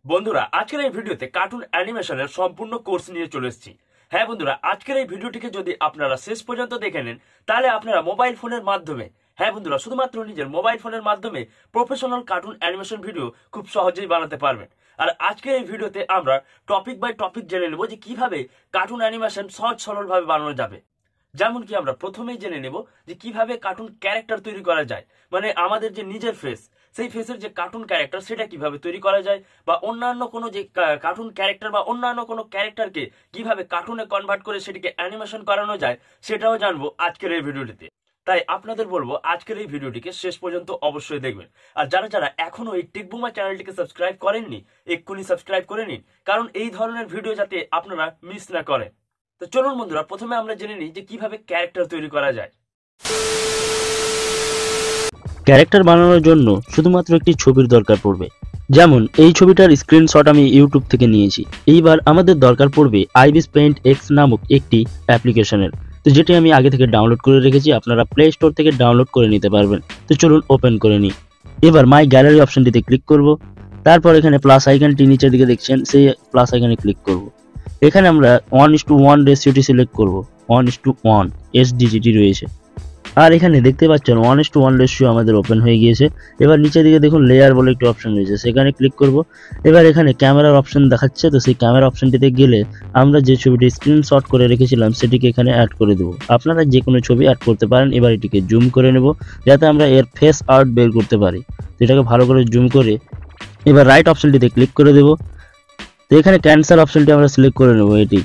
বন্ধুরা আজকের এই ভিডিওতে কার্টুন অ্যানিমেশনের সম্পূর্ণ কোর্স নিয়ে চলে এসেছি। হ্যাঁ বন্ধুরা, আজকের এই ভিডিওটিকে যদি আপনারা শেষ পর্যন্ত দেখে নেন তাহলে আপনারা মোবাইল ফোনের মাধ্যমে, হ্যাঁ বন্ধুরা, শুধুমাত্র নিজের মোবাইল ফোনের মাধ্যমে প্রফেশনাল কার্টুন অ্যানিমেশন ভিডিও খুব সহজেই বানাতে পারবেন। আর আজকের এই ভিডিওতে আমরা টপিক বাই টপিক জেনে নেব যে কিভাবে কার্টুন অ্যানিমেশন সহজ সরলভাবে বানানো যাবে। যেমন কি আমরা প্রথমেই জেনে নেব যে কিভাবে কার্টুন ক্যারেক্টার তৈরি করা যায়, মানে আমাদের যে নিজের ফেস, সেই ফেসের যে কার্টুন ক্যারেক্টার সেটা কিভাবে তৈরি করা যায়, বা অন্যান্য কোনো যে কার্টুন ক্যারেক্টার বা অন্যান্য কোনো ক্যারেক্টারকে কিভাবে কার্টুনে কনভার্ট করে সেটিকে অ্যানিমেশন করানো যায়, সেটাও জানবো আজকের এই ভিডিওটিতে। তাই আপনাদের বলবো আজকের এই ভিডিওটিকে শেষ পর্যন্ত অবশ্যই দেখবেন। আর যারা যারা এখনো এই টেকবুমা চ্যানেলটিকে সাবস্ক্রাইব করেননি, এক্ষুনি সাবস্ক্রাইব করে নিন, কারণ এই ধরনের ভিডিও যাতে আপনারা মিস না করেন। তো চলুন বন্ধুরা, প্রথমে আমরা জেনে নিই যে কিভাবে ক্যারেক্টার তৈরি করা যায়। ক্যারেক্টার বানানোর জন্য শুধুমাত্র একটি ছবির দরকার পড়বে। যেমন এই ছবিটার স্ক্রিনশট আমি ইউটিউব থেকে নিয়েছি। এইবার আমাদের দরকার পড়বে আইবিস পেইন্ট এক্স নামক একটি অ্যাপ্লিকেশনের, তো যেটি আমি আগে থেকে ডাউনলোড করে রেখেছি। আপনারা প্লে স্টোর থেকে ডাউনলোড করে নিতে পারবেন। তো চলুন ওপেন করে নিই। এবার মাই গ্যালারি অপশনটিতে ক্লিক করব। তারপর এখানে প্লাস আইকনটি নিচের দিকে দেখছেন, সেই প্লাস আইকনে ক্লিক করব। এখানে আমরা 1:1 রেশিওটি সিলেক্ট করব। 1:1 এসডিজিটি রয়েছে। আর এখানে দেখতে পাচ্ছেন 1:1 রেশিও আমাদের ওপেন হয়ে গিয়েছে। এবার নিচের দিকে দেখুন লেয়ার বলে একটি অপশন রয়েছে, সেখানে ক্লিক করব। এবার এখানে ক্যামেরার অপশন দেখাচ্ছে, তো সেই ক্যামেরা অপশনটিতে গেলে আমরা যে ছবিটি স্ক্রিনশট করে রেখেছিলাম সেটিকে এখানে অ্যাড করে দেবো। আপনারা যে কোনো ছবি অ্যাড করতে পারেন। এবার এটিকে জুম করে নেব যাতে আমরা এর ফেস আর্ট বের করতে পারি। তো এটাকে ভালো করে জুম করে এবার রাইট অপশনটিতে ক্লিক করে দেব। তো এখানে ক্যান্সেল অপশনটি আমরা সিলেক্ট করে নেব। এটি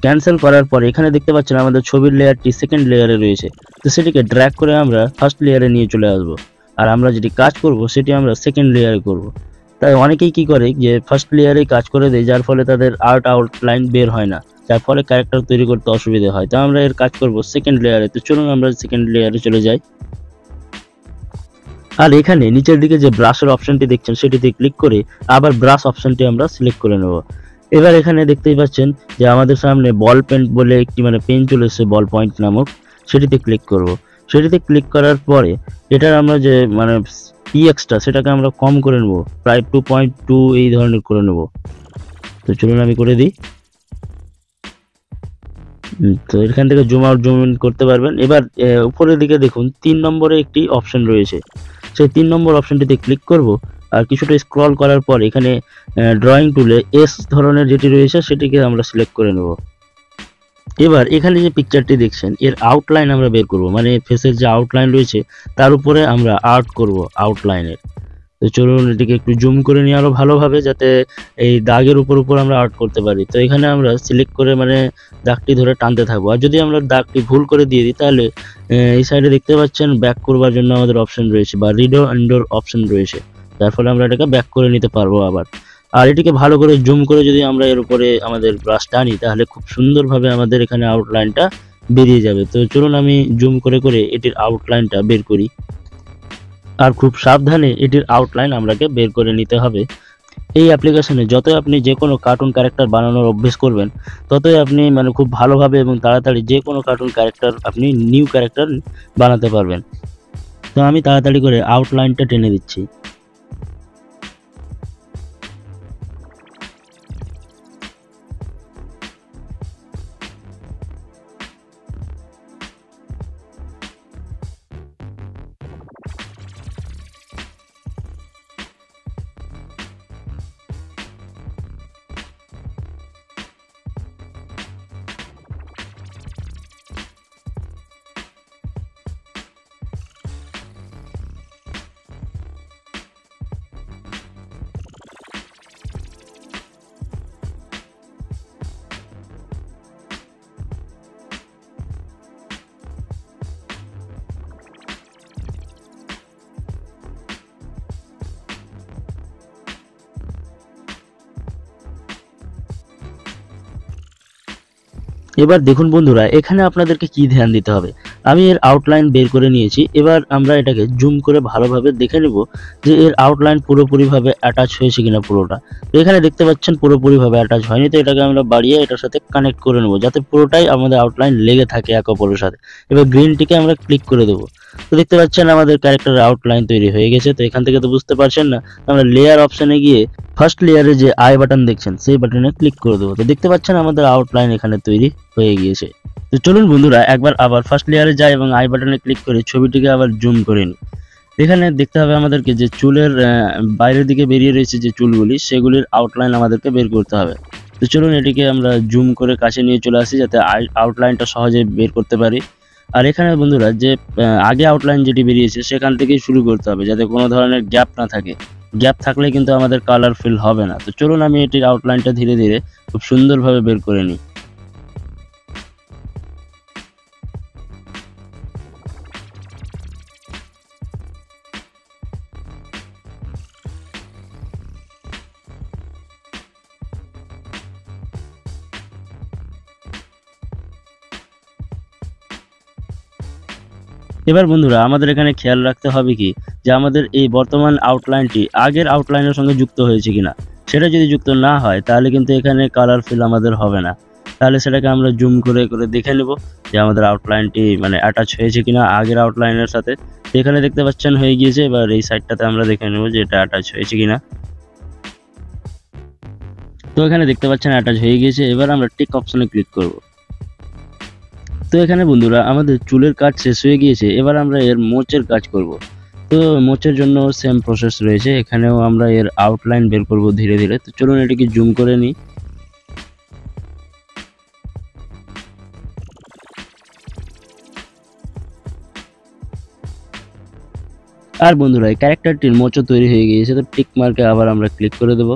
ক্যান্সেল করার পরে এখানে দেখতে পাচ্ছেন আমাদের ছবির লেয়ারটি সেকেন্ড লেয়ারে রয়েছে, তো সেটিকে ড্র্যাগ করে আমরা ফার্স্ট লেয়ারে নিয়ে চলে আসবো। আর আমরা যেটি কাজ করব সেটি আমরা সেকেন্ড লেয়ারে করব। তাই অনেকেই কি করে যে ফার্স্ট লেয়ারে কাজ করে দেয়, যার ফলে তাদের আর্ট আউটলাইন বের হয় না, যার ফলে ক্যারেক্টার তৈরি করতে অসুবিধা হয়। তো আমরা এর কাজ করব সেকেন্ড লেয়ারে। তো চলুন আমরা সেকেন্ড লেয়ারে চলে যাই। আর এখানে নিচের দিকে যে ব্রাশের অপশনটি দেখছেন সেটিতে ক্লিক করে আবার ব্রাশ অপশনটি আমরা সিলেক্ট করে নেব। এবার এখানে দেখতেই পাচ্ছেন যে আমাদের সামনে বল পেন্ট বলে একটি পেন চলে এসেছে, বল পয়েন্ট নামক। সেটিতে ক্লিক করব। সেটিতে ক্লিক করার পরে এটার আমরা যে পিএক্সটা সেটাকে আমরা কম করে নেব, প্রায় 2.2 এই ধরনের করে নেব। তো চলুন আমি করে দিই। তো এখান থেকে জুম আউট জুম ইন করতে পারবেন। এবার উপরের দিকে দেখুন 3 নম্বরে একটি অপশন রয়েছে, সেই 3 নম্বর অপশনটিতে ক্লিক করব। আর কিছুটা স্ক্রল করার পর এখানে ড্রয়িং টুলে এস ধরনের যেটি রয়েছে সেটিকে আমরা সিলেক্ট করে নেব। এবার এখানে যে পিকচারটি দেখছেন এর আউটলাইন আমরা বের করব, মানে ফেসের যে আউটলাইন রয়েছে তার উপরে আমরা আর্ট করব আউটলাইনের। তো চলুন এটিকে একটু জুম করে নিয়ে আরো ভালোভাবে, যাতে এই দাগের উপর আমরা আর্ট করতে পারি। তো এখানে আমরা সিলেক্ট করে দাগটি ধরে টানতে থাকবো। আর যদি আমরা দাগটি ভুল করে দিয়ে দিই তাহলে এই সাইডে দেখতে পাচ্ছেন ব্যাক করবার জন্য আমাদের অপশন রয়েছে, বা রিডো আন্ডোর অপশন রয়েছে, যার ফলে আমরা এটাকে ব্যাক করে নিতে পারবো আবার। আর এটিকে ভালো করে জুম করে যদি আমরা এর উপরে আমাদের ব্রাশ টানি তাহলে খুব সুন্দরভাবে আমাদের এখানে আউটলাইনটা বেরিয়ে যাবে। তো চলুন আমি জুম করে করে এটির আউটলাইনটা বের করি। আর খুব সাবধানে এটির আউটলাইন আমাকে বের করে নিতে হবে। এই অ্যাপ্লিকেশনে যতই আপনি যে কোনো কার্টুন ক্যারেক্টার বানানোর অভ্যেস করবেন ততই আপনি খুব ভালোভাবে এবং তাড়াতাড়ি যে কোনো কার্টুন ক্যারেক্টার আপনি নিউ ক্যারেক্টার বানাতে পারবেন। তো আমি তাড়াতাড়ি করে আউটলাইনটা টেনে দিচ্ছি। এবার দেখুন বন্ধুরা, এখানে আপনাদেরকে কি ধ্যান দিতে হবে। আমি এর আউটলাইন বের করে নিয়েছি। এবার আমরা এটাকে জুম করে ভালোভাবে দেখে নেব যে এর আউটলাইন পুরোপুরিভাবে অ্যাটাচ হয়েছে কিনা পুরোটা। তো এখানে দেখতে পাচ্ছেন পুরোপুরিভাবে অ্যাটাচ হয়নি, তো এটাকে আমরা বাড়িয়ে এটার সাথে কানেক্ট করে নেব যাতে পুরোটাই আমাদের আউটলাইন লেগে থাকে এক অপরের সাথে। এবার গ্রিনটিকে আমরা ক্লিক করে দেবো। তো দেখতে পাচ্ছেন আমাদের ক্যারেক্টারের আউটলাইন তৈরি হয়ে গেছে। তো এখান থেকে তো বুঝতে পারছেন না, আমরা লেয়ার অপশনে গিয়ে ফার্স্ট লেয়ারে যে আই বাটন দেখছেন সেই বাটনে ক্লিক করে দেবো। তো দেখতে পাচ্ছেন আমাদের আউটলাইন এখানে তৈরি হয়ে গিয়েছে। তো চলুন বন্ধুরা একবার আবার ফার্স্ট লেয়ারে যাই এবং আই বাটনে ক্লিক করে ছবিটিকে আবার জুম করে নিই। এখানে দেখতে হবে আমাদেরকে যে চুলের বাইরের দিকে বেরিয়ে রয়েছে যে চুলগুলি, সেগুলির আউটলাইন আমাদেরকে বের করতে হবে। তো চলুন এটিকে আমরা জুম করে কাছে নিয়ে চলে আসি যাতে আউটলাইনটা সহজে বের করতে পারি। আর এখানে বন্ধুরা যে আগে আউটলাইন যেটি বেরিয়েছে সেখান থেকেই শুরু করতে হবে যাতে কোনো ধরনের গ্যাপ না থাকে। গ্যাপ থাকলে কিন্তু আমাদের কালার ফিল হবে না। তো চলুন আমি এটির আউটলাইনটা ধীরে ধীরে খুব সুন্দরভাবে বের করে নিই। এবার বন্ধুরা আমাদের এখানে খেয়াল রাখতে হবে কি যে আমাদের এই বর্তমান আউটলাইনটি আগের আউটলাইনের সঙ্গে যুক্ত হয়েছে কিনা। সেটা যদি যুক্ত না হয় তাহলে কিন্তু এখানে কালার ফিল আমাদের হবে না। তাহলে সেটাকে আমরা জুম করে করে দেখে নেব যে আমাদের আউটলাইনটি মানে অ্যাটাচ হয়েছে কিনা আগের আউটলাইনের সাথে। এখানে দেখতে পাচ্ছেন হয়ে গিয়েছে। এবার এই সাইডটাতে আমরা দেখে নেব যে এটা অ্যাটাচ হয়েছে কিনা। তো এখানে দেখতে পাচ্ছেন অ্যাটাচ হয়ে গিয়েছে। এবার আমরা টিক অপশনে ক্লিক করব। তো এখানে বন্ধুরা আমাদের চুলের কাজ শেষ হয়ে গিয়েছে। এবার আমরা এর মোচের কাজ করব। তো মোচের জন্য সেম প্রসেস রয়েছে, এখানেও আমরা এর আউটলাইন বের করব ধীরে ধীরে। তো চলুন এটিকে জুম করে নিই। আর বন্ধুরা এই ক্যারেক্টারটির মোচও তৈরি হয়ে গিয়েছে। তো টিক মার্কে আবার আমরা ক্লিক করে দেবো।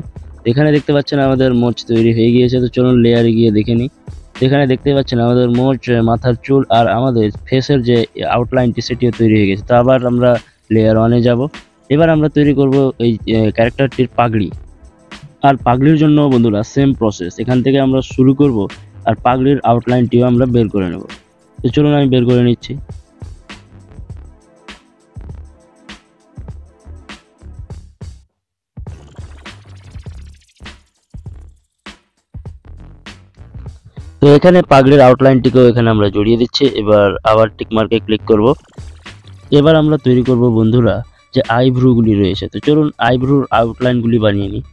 এখানে দেখতে পাচ্ছেন আমাদের মোচ তৈরি হয়ে গিয়েছে। তো চলুন লেয়ারে গিয়ে দেখে নিই। এখানে দেখতে পাচ্ছেন আমাদের মোচ, মাথার চুল আর আমাদের ফেসের যে আউটলাইনটি সেটিও তৈরি হয়ে গেছে। তো আবার আমরা লেয়ার ওয়ানে যাব। এবার আমরা তৈরি করব এই ক্যারেক্টারটির পাগড়ি। আর পাগড়ির জন্য বন্ধুরা সেম প্রসেস, এখান থেকে আমরা শুরু করব আর পাগড়ির আউটলাইনটিও আমরা বের করে নেব। তো চলুন আমি বের করে নিচ্ছি। তো এখানে পাগড়ির আউটলাইনটিকেও এখানে আমরা জড়িয়ে দিচ্ছি। এবার আবার টিক মার্কে ক্লিক করব। এবার আমরা তৈরি করব বন্ধুরা যে আইব্রোগুলি রয়েছে। তো চলুন আইব্রোর আউটলাইনগুলি বানিয়ে নিই।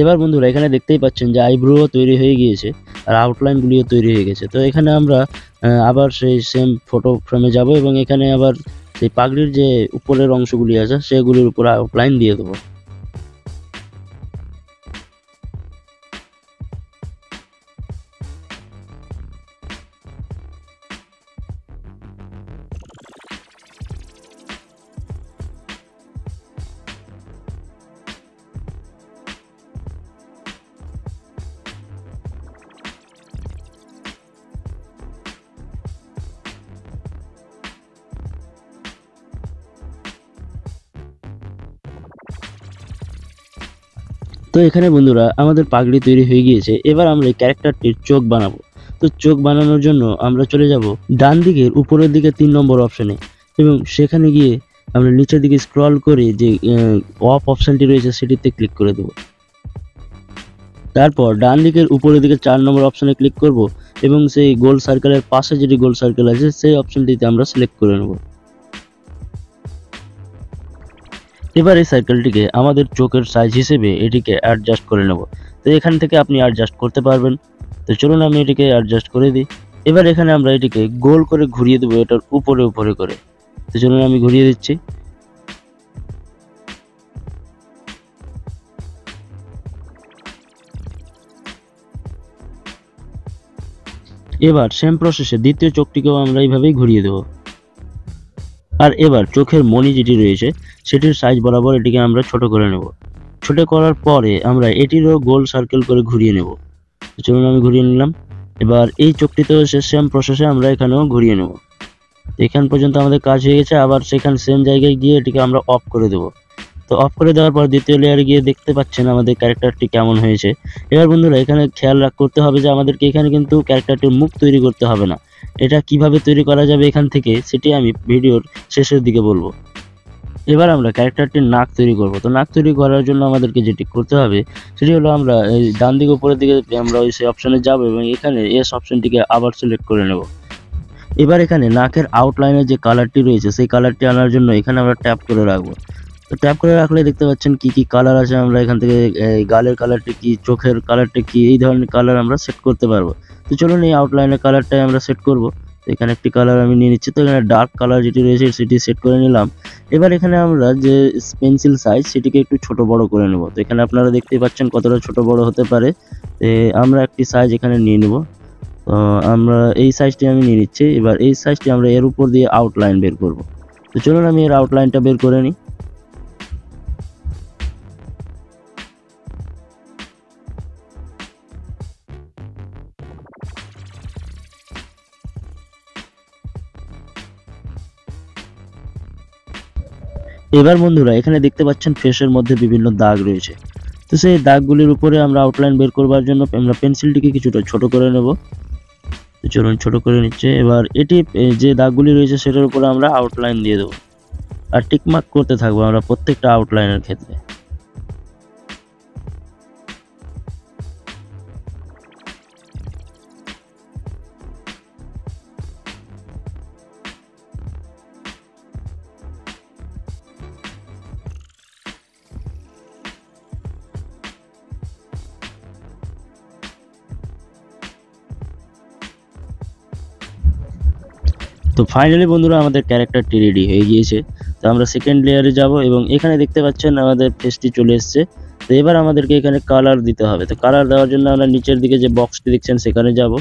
এবার বন্ধুরা এখানে দেখতেই পাচ্ছেন যে আইব্রো তৈরি হয়ে গিয়েছে আর আউটলাইনগুলিও তৈরি হয়ে গেছে। তো এখানে আমরা আবার সেই সেম ফটো ফ্রেমে যাব এবং এখানে আবার সেই পাগড়ির যে উপরের অংশগুলি আছে সেগুলির উপর আউটলাইন দিয়ে দেবো। তো এখানে বন্ধুরা আমাদের পাগড়ি তৈরি হয়ে গিয়েছে। এবার আমরা এই ক্যারেক্টারটির চোখ বানাবো। তো চোখ বানানোর জন্য আমরা চলে যাব ডান দিকের উপরের দিকে 3 নম্বর অপশনে এবং সেখানে গিয়ে আমরা নিচের দিকে স্ক্রল করে যে অফ অপশনটি রয়েছে সেটিতে ক্লিক করে দেব। তারপর ডান দিকের উপরের দিকে 4 নম্বর অপশনে ক্লিক করব এবং সেই গোল সার্কেলের পাশে যেটি গোল সার্কেল আছে সেই অপশনটিতে আমরা সিলেক্ট করে নেব। এবার এই সার্কেলটিকে আমাদের চোখের সাইজ হিসেবে এটিকে অ্যাডজাস্ট করে নেব। তো এখান থেকে আপনি অ্যাডজাস্ট করতে পারবেন। তো চলুন আমি এটিকে অ্যাডজাস্ট করে দিই। এবার এখানে আমরা এটিকে গোল করে ঘুরিয়ে দেবো এটার উপরে উপরে করে। তো চলুন আমি ঘুরিয়ে দিচ্ছি। এবার সেম প্রসেসে দ্বিতীয় চোখটিকেও আমরা এইভাবেই ঘুরিয়ে দেবো। আর এবার চোখের মণি যেটি রয়েছে সেটির সাইজ বরাবর এটিকে আমরা ছোট করে নেব। ছোট করার পরে আমরা এটিরও গোল সার্কেল করে ঘুরিয়ে নেব। চলুন আমি ঘুরিয়ে নিলাম। এবার এই চোখটিতেও সেম প্রসেসে আমরা এখানেও ঘুরিয়ে নেব। এখান পর্যন্ত আমাদের কাজ হয়ে গেছে। আবার সেখানে সেম জায়গায় গিয়ে এটিকে আমরা অফ করে দেব। তো অফ করে দেওয়ার পর দ্বিতীয় লেয়ারে গিয়ে দেখতে পাচ্ছেন আমাদের ক্যারেক্টারটি কেমন হয়েছে। এবার বন্ধুরা এখানে খেয়াল করতে হবে যে আমাদেরকে এখানে কিন্তু ক্যারেক্টারটির মুখ তৈরি করতে হবে না। এটা কিভাবে তৈরি করা যাবে এখান থেকে সেটি আমি ভিডিওর শেষের দিকে বলবো। এবার আমরা ক্যারেক্টারটির নাক তৈরি করব। তো নাক তৈরি করার জন্য আমাদেরকে যেটি করতে হবে সেটি হলো আমরা এই ডান দিকে উপরের দিকে আমরা ওই সেই অপশনে যাব এবং এখানে এস অপশনটিকে আবার সিলেক্ট করে নেব। এবার এখানে নাকের আউটলাইনের যে কালারটি রয়েছে সেই কালারটি আনার জন্য এখানে আমরা ট্যাপ করে রাখবো। তো ট্যাপ করে রাখলে দেখতে পাচ্ছেন কি কি কালার আছে, আমরা এখান থেকে গালের কালারটি কি, চোখের কালারটি কি, এই ধরনের কালার আমরা সেট করতে পারবো। তো চলুন এই আউটলাইনের কালারটাই আমরা সেট করব। তো এখানে একটি কালার আমি নিয়ে নিচ্ছি। তো এখানে ডার্ক কালার যেটি রয়েছে সেটি সেট করে নিলাম। এবার এখানে আমরা যে পেন্সিল সাইজ সেটিকে একটু ছোট বড় করে নেব। তো এখানে আপনারা দেখতেই পাচ্ছেন কতটা ছোট বড় হতে পারে। আমরা একটি সাইজ এখানে নিয়ে নেব। তো আমরা এই সাইজটি আমি নিয়ে নিচ্ছি। এবার এই সাইজটি আমরা এর উপর দিয়ে আউটলাইন বের করব। তো চলুন আমি এর আউটলাইনটা বের করে নিই। এবার বন্ধুরা এখানে দেখতে পাচ্ছেন ফেসের মধ্যে বিভিন্ন দাগ রয়েছে। তো সেই দাগগুলির উপরে আমরা আউটলাইন বের করবার জন্য আমরা পেন্সিলটিকে কিছুটা ছোট করে নেব। তো চলুন ছোট করে নিচ্ছে। এবার এটি যে দাগগুলি রয়েছে সেটার উপরে আমরা আউটলাইন দিয়ে দেবো আর টিকমার্ক করতে থাকবো আমরা প্রত্যেকটা আউটলাইনের ক্ষেত্রে। তো ফাইনালি বন্ধুরা আমাদের ক্যারেক্টারটি রেডি হয়ে গিয়েছে। তো আমরা সেকেন্ড লেয়ারে যাব এবং এখানে দেখতে পাচ্ছেন আমাদের ফেসটি চলে এসেছে। তো এবার আমাদেরকে এখানে কালার দিতে হবে। তো কালার দেওয়ার জন্য আমরা নিচের দিকে যে বক্সটি দেখছেন সেখানে যাব।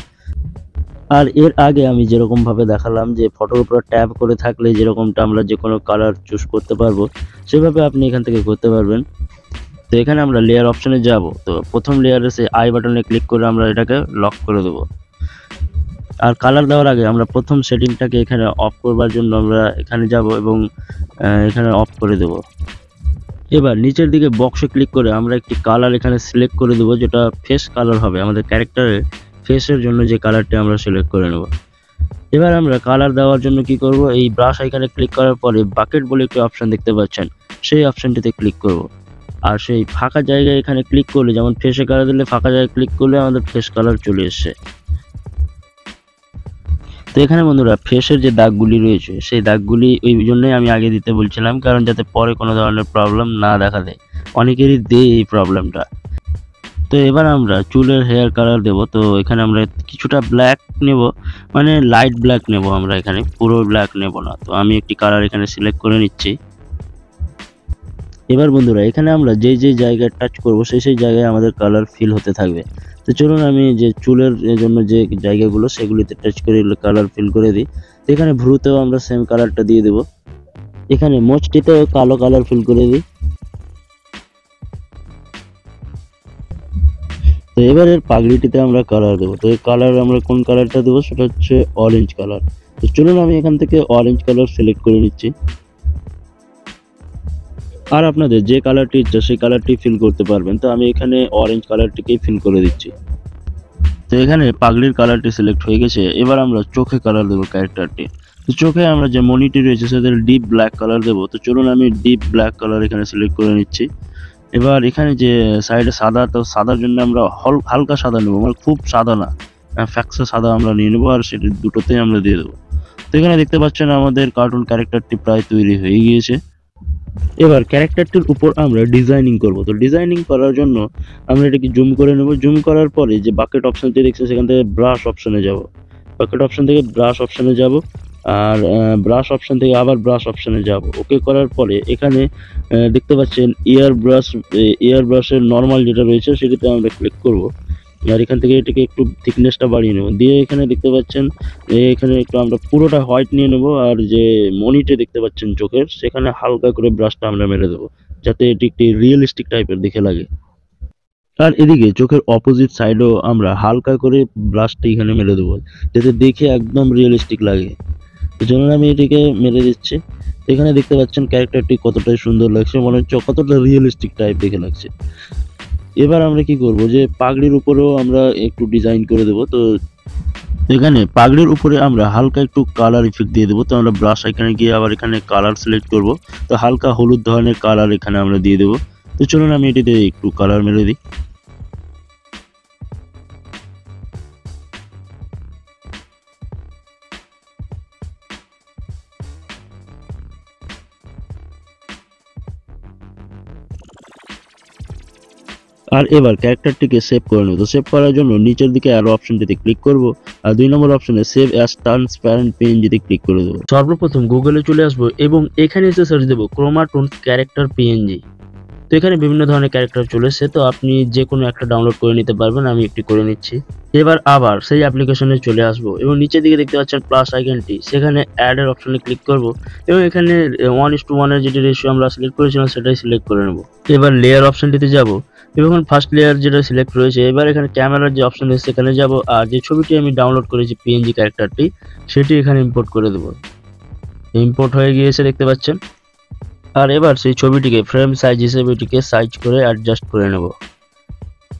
আর এর আগে আমি যেরকমভাবে দেখালাম যে ফটোর উপর ট্যাব করে থাকলে যেরকমটা আমরা যে কোনো কালার চুজ করতে পারবো, সেভাবে আপনি এখান থেকে করতে পারবেন। তো এখানে আমরা লেয়ার অপশনে যাব। তো প্রথম লেয়ারে সে আই বাটনে ক্লিক করে আমরা এটাকে লক করে দেবো। আর কালার দেওয়ার আগে আমরা প্রথম সেটিংটাকে এখানে অফ করবার জন্য আমরা এখানে যাব এবং এখানে অফ করে দেব। এবার নিচের দিকে বক্সে ক্লিক করে আমরা একটি কালার এখানে সিলেক্ট করে দেবো, যেটা ফেস কালার হবে। আমাদের ক্যারেক্টারের ফেসের জন্য যে কালারটি আমরা সিলেক্ট করে নেব। এবার আমরা কালার দেওয়ার জন্য কি করব, এই ব্রাশ আইকনে ক্লিক করার পরে বাকেট বলে একটি অপশন দেখতে পাচ্ছেন, সেই অপশনটিতে ক্লিক করব। আর সেই ফাঁকা জায়গায় এখানে ক্লিক করলে, যেমন ফেসে কালার দিলে ফাঁকা জায়গায় ক্লিক করলে আমাদের ফেস কালার চলে এসছে। তো এখানে বন্ধুরা ফেসের যে দাগগুলি রয়েছে সেই দাগগুলি ওই জন্যই আমি আগে দিতে বলছিলাম, কারণ যাতে পরে কোনো ধরনের প্রবলেম না দেখা দেয়। অনেকেরই দেয় এই প্রবলেমটা। তো এবার আমরা চুলের হেয়ার কালার দেব। তো এখানে আমরা কিছুটা ব্ল্যাক নেব, মানে লাইট ব্ল্যাক নেব আমরা, এখানে পুরো ব্ল্যাক নেব না। তো আমি একটি কালার এখানে সিলেক্ট করে নিচ্ছি। এবার বন্ধুরা এখানে আমরা যেই জায়গায় টাচ করব সেই জায়গায় আমাদের কালার ফিল হতে থাকবে। তো চলুন আমি যে চুলের জন্য যে জায়গাগুলো সেগুলিতে টাচ করে কালার ফিল করে দিই। তো এখানে ভ্রুতেও আমরা সেম কালারটা দিয়ে দেব। এখানে মোচটিতেও কালো কালার ফিল করে দিই। তো এবার এর পাগড়িটিতে আমরা কালার দেবো। তো এই কালার আমরা কোন কালারটা দেবো সেটা হচ্ছে অরেঞ্জ কালার। তো চলুন আমি এখান থেকে অরেঞ্জ কালার সিলেক্ট করে নিচ্ছি। আর আপনাদের যে কালারটি ইচ্ছা সেই কালারটি ফিল করতে পারবেন। তো আমি এখানে অরেঞ্জ কালারটিকেই ফিল করে দিচ্ছি। তো এখানে পাগড়ির কালারটি সিলেক্ট হয়ে গেছে। এবার আমরা চোখে কালার দেবো ক্যারেক্টারটি। তো চোখে আমরা যে মনিটি রয়েছে সেদের ডিপ ব্ল্যাক কালার দেবো। তো চলুন আমি ডিপ ব্ল্যাক কালার এখানে সিলেক্ট করে নিচ্ছি। এবার এখানে যে সাইডে সাদা, তো সাদার জন্য আমরা হালকা সাদা নেবো, মানে খুব সাদা না, ফ্যাক্সা সাদা আমরা নিয়ে নেবো আর সেটি দুটোতেই আমরা দিয়ে দেবো। তো এখানে দেখতে পাচ্ছেন আমাদের কার্টুন ক্যারেক্টারটি প্রায় তৈরি হয়ে গিয়েছে। এবার ক্যারেক্টারটির উপর আমরা ডিজাইনিং করব। তো ডিজাইনিং করার জন্য আমরা এটাকে জুম করে নেব। জুম করার পরে যে বাকেট অপশনটি দেখছেন সেখান থেকে ব্রাশ অপশনে যাব। বাকেট অপশন থেকে ব্রাশ অপশনে যাব আর ব্রাশ অপশন থেকে আবার ব্রাশ অপশনে যাব। ওকে করার পরে এখানে দেখতে পাচ্ছেন এয়ার ব্রাশের নর্মাল যেটা রয়েছে সেটিতে আমরা ক্লিক করব। আর এখান থেকে এটাকে একটু থিকনেসটা বাড়িয়ে নেব। দিয়ে এখানে দেখতে পাচ্ছেন এখানে একটু আমরা পুরোটা হোয়াইট নিয়ে নেব আর যে মনিটে দেখতে পাচ্ছেন চোখের সেখানে হালকা করে ব্রাশটা আমরা মেরে দেবো, যাতে এটি একটি রিয়েলিস্টিক টাইপের দেখে লাগে। আর এদিকে চোখের অপোজিট সাইডেও আমরা হালকা করে ব্রাশটা এখানে মেরে দেবো, যাতে দেখে একদম রিয়েলিস্টিক লাগে। এই জন্য আমি এটিকে মেরে দিচ্ছি। এখানে দেখতে পাচ্ছেন ক্যারেক্টারটি কতটাই সুন্দর লাগছে, মনে হচ্ছে কতটা রিয়েলিস্টিক টাইপ দেখে লাগছে। এবার আমরা কি করব যে পাগড়ির উপরেও আমরা একটু ডিজাইন করে দেব। তো এখানে পাগড়ির উপরে আমরা হালকা একটু কালার ইফেক্ট দিয়ে দেবো। তো আমরা ব্রাশ আইকনে গিয়ে আবার এখানে কালার সিলেক্ট করব। তো হালকা হলুদ ধরনের কালার এখানে আমরা দিয়ে দেবো। তো চলুন আমি এটিতে একটু কালার মেরে দিই। আর এবার ক্যারেক্টারটিকে সেভ করে নেব। তো সেভ করার জন্য নিচের দিকে অ্যারো অপশনটিতে ক্লিক করব আর 2 নম্বর অপশনে সেভ অ্যাজ ট্রান্সপারেন্ট পিএনজিতে ক্লিক করে দেবো। সর্বপ্রথম গুগলে চলে আসবো এবং এখানে এসে সার্চ দেবো ক্রোমাটোন ক্যারেক্টার পিএনজি। তো এখানে বিভিন্ন ধরনের ক্যারেক্টার চলে এসেছে, তো আপনি যে কোনো একটা ডাউনলোড করে নিতে পারবেন। আমি একটি করে নিচ্ছি। এবার আবার সেই অ্যাপ্লিকেশনে চলে আসবো এবং নিচের দিকে দেখতে পাচ্ছেন প্লাস আইকনটি, সেখানে অ্যাড এর অপশনে ক্লিক করব এবং এখানে 1:1 এর যেটি রেশিও আমরা সিলেক্ট করেছিলাম সেটাই সিলেক্ট করে নেব। এবার লেয়ার অপশনটিতে যাব এবং ফার্স্ট লেয়ার যেটা সিলেক্ট রয়েছে, এবার এখানে ক্যামেরার যে অপশন রয়েছে সেখানে যাব আর যে ছবিটি আমি ডাউনলোড করেছি পিএনজি ক্যারেক্টারটি সেটি এখানে ইম্পোর্ট করে দেব। ইম্পোর্ট হয়ে গিয়েছে দেখতে পাচ্ছেন। আর এবার সেই ছবিটিকে ফ্রেম সাইজ হিসেবে এটিকে সাইজ করে অ্যাডজাস্ট করে নেব।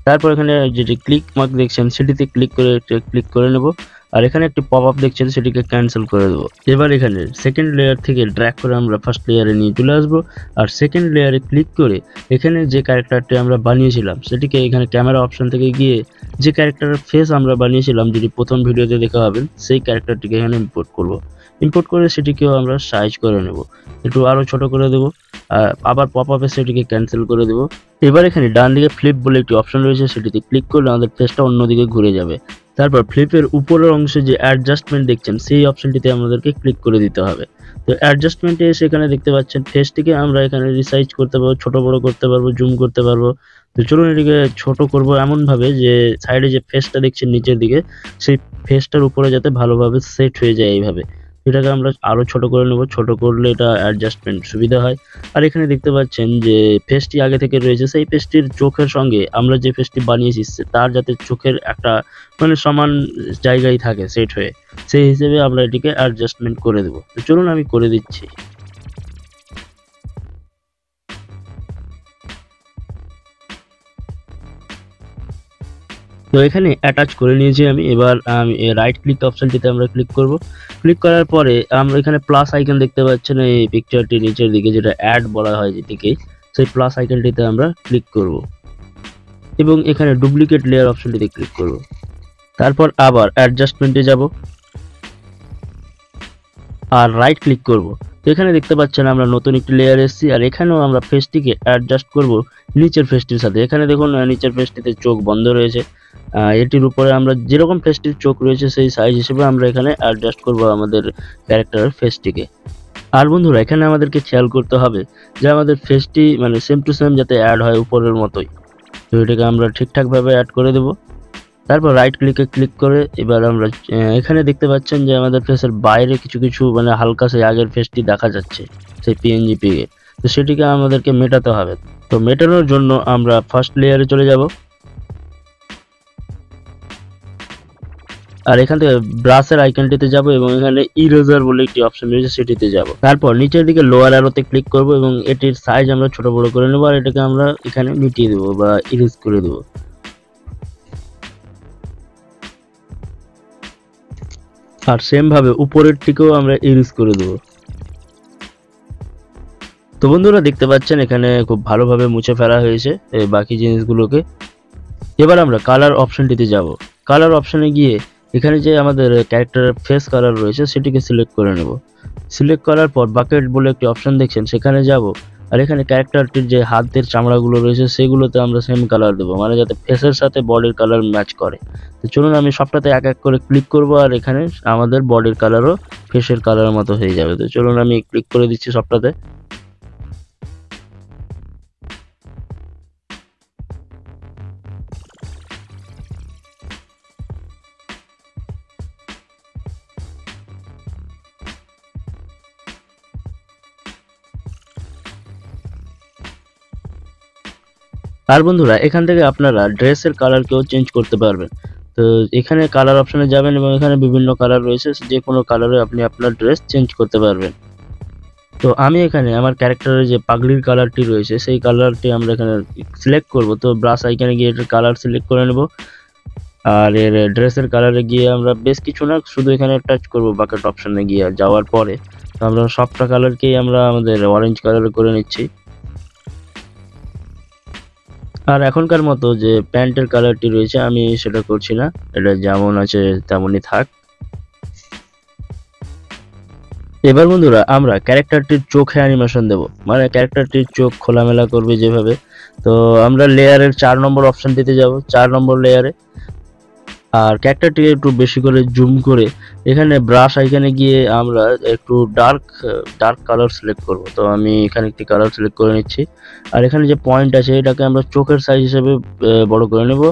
তারপর এখানে যেটি ক্লিক মার্ক দেখছেন সেটিতে ক্লিক করে নেব আর এখানে একটি পপ আপ দেখছেন সেটিকে ক্যান্সেল করে দেবো। এবার এখানে সেকেন্ড লেয়ার থেকে ড্র্যাগ করে আমরা ফার্স্ট লেয়ারে নিয়ে চলে আসবো আর সেকেন্ড লেয়ারে ক্লিক করে এখানে যে ক্যারেক্টারটি আমরা বানিয়েছিলাম সেটিকে এখানে ক্যামেরা অপশন থেকে গিয়ে যে ক্যারেক্টারের ফেস আমরা বানিয়েছিলাম, যেটি প্রথম ভিডিওতে দেখা হবেন, সেই ক্যারেক্টারটিকে এখানে ইম্পোর্ট করব। ইম্পোর্ট করে সেটিকেও আমরা সাইজ করে নেব, একটু আরও ছোট করে দেবো। আবার পপ আপে সেটিকে ক্যান্সেল করে দেবো। এবার এখানে ডান দিকে ফ্লিপ বলে একটি অপশন রয়েছে, সেটিতে ক্লিক করলে আমাদের ফেসটা অন্যদিকে ঘুরে যাবে। তারপর ফ্লিপের উপরের অংশে যে অ্যাডজাস্টমেন্ট দেখছেন সেই অপশনটিতে আমাদেরকে ক্লিক করে দিতে হবে। তো অ্যাডজাস্টমেন্টে এসে এখানে দেখতে পাচ্ছেন ফেসটিকে আমরা এখানে রিসাইজ করতে পারবো, ছোট বড় করতে পারবো, জুম করতে পারবো। তো চলুন এটিকে ছোট করব এমনভাবে যে সাইডে যে ফেসটা দেখছেন নিচের দিকে, সেই ফেসটার উপরে যাতে ভালোভাবে সেট হয়ে যায়। এইভাবে এটাকে আমরা আরও ছোট করে নেব, ছোট করলে এটা অ্যাডজাস্টমেন্ট সুবিধা হয়। আর এখানে দেখতে পাচ্ছেন যে ফেসটি আগে থেকে রয়েছে, সেই ফেসটির চোখের সঙ্গে আমরা যে ফেসটি বানিয়েছি তার যাতে চোখের একটা মানে সমান জায়গায় থাকে সেট হয়ে, সেই হিসেবে আমরা এটিকে অ্যাডজাস্টমেন্ট করে দেবো। তো চলুন আমি করে দিচ্ছি। তো এখানে অ্যাটাচ করে নিয়েছি আমি। এবার আমি রাইট ক্লিক অপশনটিতে আমরা ক্লিক করব। ক্লিক করার পরে আমরা এখানে প্লাস আইকন দেখতে পাচ্ছেন এই পিকচারটি নিচের দিকে, যেটা অ্যাড বলা হয় যেটিকে, সেই প্লাস আইকনটিতে আমরা ক্লিক করব এবং এখানে ডুপ্লিকেট লেয়ার অপশনটিতে ক্লিক করব। তারপর আবার অ্যাডজাস্টমেন্টে যাব আর রাইট ক্লিক করব। তো এখানে দেখতে পাচ্ছেন আমরা নতুন একটি লেয়ার এসেছি আর এখানেও আমরা ফেসটিকে অ্যাডজাস্ট করব নিচের ফেসটির সাথে। এখানে দেখুন নিচের ফেসটিতে চোখ বন্ধ রয়েছে, এটির উপরে আমরা যেরকম ফেসটির চোখ রয়েছে সেই সাইজ হিসেবে আমরা এখানে অ্যাডজাস্ট করব আমাদের ক্যারেক্টারের ফেসটিকে। আর বন্ধুরা এখানে আমাদেরকে খেয়াল করতে হবে যে আমাদের ফেসটি মানে সেম টু সেম যাতে অ্যাড হয় উপরের মতোই। তো এটাকে আমরা ঠিকঠাকভাবে অ্যাড করে দেব। তারপর রাইট ক্লিকে ক্লিক করে এবার আমরা এখানে দেখতে পাচ্ছেন যে আমাদের ফেসের বাইরে কিছু কিছু মানে হালকা সেই আগের ফেসটি দেখা যাচ্ছে সেই পিএনজি পিকে। তো সেটিকে আমাদেরকে মেটাতে হবে। তো মেটানোর জন্য আমরা ফার্স্ট লেয়ারে চলে যাব আর এখান থেকে ব্রাশের আইকনটিতে যাব এবং এখানে ইরেজার বলে একটি অপশন রয়েছে সেটিতে যাব। তারপর নিচের দিকে লোয়ার অ্যারোতে ক্লিক করব এবং এটির সাইজ আমরা ছোট বড় করে নেব আর এটাকে আমরা এখানে মিটিয়ে দেবো বা ইরেজ করে দেবো। আর সেম ভাবে উপরের টিকেও আমরা ইরেজ করে দেবো। তো বন্ধুরা দেখতে পাচ্ছেন এখানে খুব ভালোভাবে মুছে ফেলা হয়েছে এই বাকি জিনিসগুলোকে। এবার আমরা কালার অপশনটিতে যাব। কালার অপশনে গিয়ে এখানে যে আমাদের ক্যারেক্টারের ফেস কালার রয়েছে সেটিকে সিলেক্ট করে নেব। সিলেক্ট করার পর বাকেট বলে একটি অপশন দেখছেন সেখানে যাব আর এখানে ক্যারেক্টারটির যে হাতের চামড়াগুলো রয়েছে সেগুলোতে আমরা সেম কালার দেবো, মানে যাতে ফেসের সাথে বডির কালার ম্যাচ করে। তো চলুন আমি সবটাতে এক এক করে ক্লিক করব আর এখানে আমাদের বডির কালারও ফেসের কালারের মতো হয়ে যাবে। তো চলুন আমি ক্লিক করে দিচ্ছি সবটাতে। আর বন্ধুরা এখান থেকে আপনারা ড্রেসের কালারকেও চেঞ্জ করতে পারবেন। তো এখানে কালার অপশনে যাবেন এবং এখানে বিভিন্ন কালার রয়েছে, যে কোনো কালারে আপনি আপনার ড্রেস চেঞ্জ করতে পারবেন। তো আমি এখানে আমার ক্যারেক্টারের যে পাগড়ির কালারটি রয়েছে সেই কালারটি আমরা এখানে সিলেক্ট করব। তো ব্রাশ আইকনে গিয়ে এটার কালার সিলেক্ট করে নেব, আর এর ড্রেসের কালারে গিয়ে আমরা বেশ কিছু না শুধু এখানে টাচ করব বাকেট অপশনে গিয়ে যাওয়ার পরে। তো আমরা সবটা কালারকেই আমরা আমাদের অরেঞ্জ কালারে করে নিচ্ছি। আর এখনকার মতো যে প্যান্টের কালারটি রয়েছে আমি সেটা করছি না, এটা যেমন আছে তেমনই থাক। এবার বন্ধুরা আমরা ক্যারেক্টারটির চোখে অ্যানিমেশন দেব, মানে ক্যারেক্টারটির চোখ খোলামেলা করবে যেভাবে। তো আমরা লেয়ারের 4 নম্বর অপশনটিতে যাব, 4 নম্বর লেয়ারে। আর ক্যারেক্টারটিকে একটু বেশি করে জুম করে এখানে ব্রাশ আইকনে গিয়ে আমরা একটু ডার্ক কালার সিলেক্ট করব। তো আমি এখানে একটি কালার সিলেক্ট করে নিচ্ছি। আর এখানে যে পয়েন্ট আছে এটাকে আমরা চোখের সাইজ হিসেবে বড় করে নেব,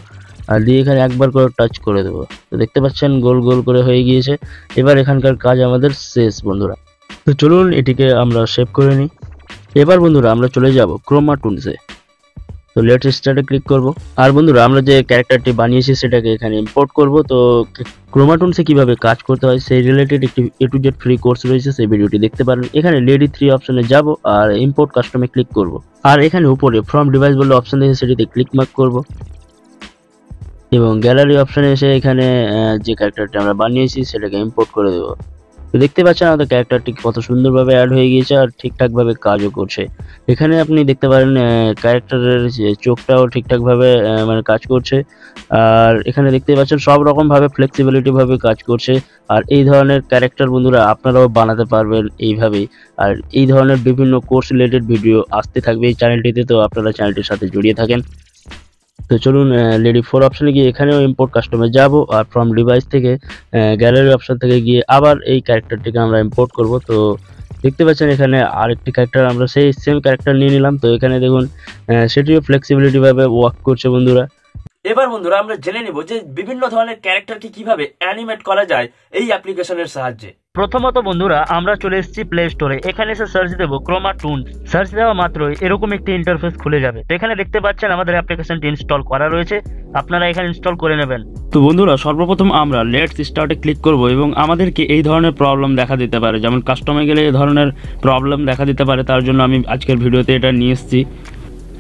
আর দিয়ে এখানে একবার করে টাচ করে দেবো। তো দেখতে পাচ্ছেন গোল গোল করে হয়ে গিয়েছে। এবার এখানকার কাজ আমাদের শেষ বন্ধুরা। তো চলুন এটিকে আমরা সেভ করে নিই। এবার বন্ধুরা আমরা চলে যাব ক্রোমা টুলসে। তো লেটস স্টার্টে ক্লিক করব। আর বন্ধুরা আমরা যে ক্যারেক্টারটি বানিয়েছি সেটাকে এখানে ইম্পোর্ট করব। তো ক্রোমা টুলসে কিভাবে কাজ করতে হয় সেই রিলেটেড একটি A to Z free course রয়েছে, সেই ভিডিওটি দেখতে পারেন। এখানে লেডি 3 অপশনে যাব আর ইম্পোর্ট কাস্টমে ক্লিক করব। আর এখানে উপরে ফ্রম ডিভাইস বলে অপশন দিয়েছে সেটিতে ক্লিক মার্ক করব এবং গ্যালারি অপশনে এসে এখানে যে ক্যারেক্টারটি আমরা বানিয়েছি সেটাকে ইম্পোর্ট করে দেব। তো দেখতে পাচ্ছেন আমাদের ক্যারেক্টারটি কত সুন্দরভাবে অ্যাড হয়ে গিয়েছে আর ঠিকঠাকভাবে কাজও করছে। এখানে আপনি দেখতে পারেন ক্যারেক্টারের যে চোখটাও ঠিকঠাকভাবে মানে কাজ করছে। আর এখানে দেখতে পাচ্ছেন সব রকমভাবে ফ্লেক্সিবিলিটিভাবে কাজ করছে। আর এই ধরনের ক্যারেক্টার বন্ধুরা আপনারাও বানাতে পারবেন এইভাবেই। আর এই ধরনের বিভিন্ন কোর্স রিলেটেড ভিডিও আসতে থাকবে এই চ্যানেলটিতে, তো আপনারা চ্যানেলটির সাথে জড়িয়ে থাকেন। তো চলুন লেডি 4 অপশনে গিয়ে এখানেও ইম্পোর্ট কাস্টমে যাব আর ফ্রম ডিভাইস থেকে গ্যালারি অপশন থেকে গিয়ে আবার এই ক্যারেক্টারটিকে আমরা ইম্পোর্ট করব। তো দেখতে পাচ্ছেন এখানে আরেকটি ক্যারেক্টার আমরা সেই সেম ক্যারেক্টার নিয়ে নিলাম। তো এখানে দেখুন সেটিও ফ্লেক্সিবিলিটি ভাবে ওয়ার্ক করছে বন্ধুরা। এবার বন্ধুরা আমরা জেনে নিব যে বিভিন্ন ধরনের ক্যারেক্টারকে কিভাবে অ্যানিমেট করা যায় এই অ্যাপ্লিকেশনের সাহায্যে। প্রথমত বন্ধুরা আমরা চলে এসেছি প্লে স্টোরে। এখানে এসে সার্চ দেবো ক্রোমা টুলস। সার্চ দেওয়া মাত্রই এরকম একটি ইন্টারফেস খুলে যাবে। তো এখানে দেখতে পাচ্ছেন আমাদের অ্যাপ্লিকেশনটি ইনস্টল করা রয়েছে, আপনারা এখানে ইনস্টল করে নেবেন। তো বন্ধুরা সর্বপ্রথম আমরা লেটস স্টার্টে ক্লিক করব এবং আমাদেরকে এই ধরনের প্রবলেম দেখা দিতে পারে, যেমন কাস্টমে গেলে এই ধরনের প্রবলেম দেখা দিতে পারে। তার জন্য আমি আজকের ভিডিওতে এটা নিয়ে এসেছি।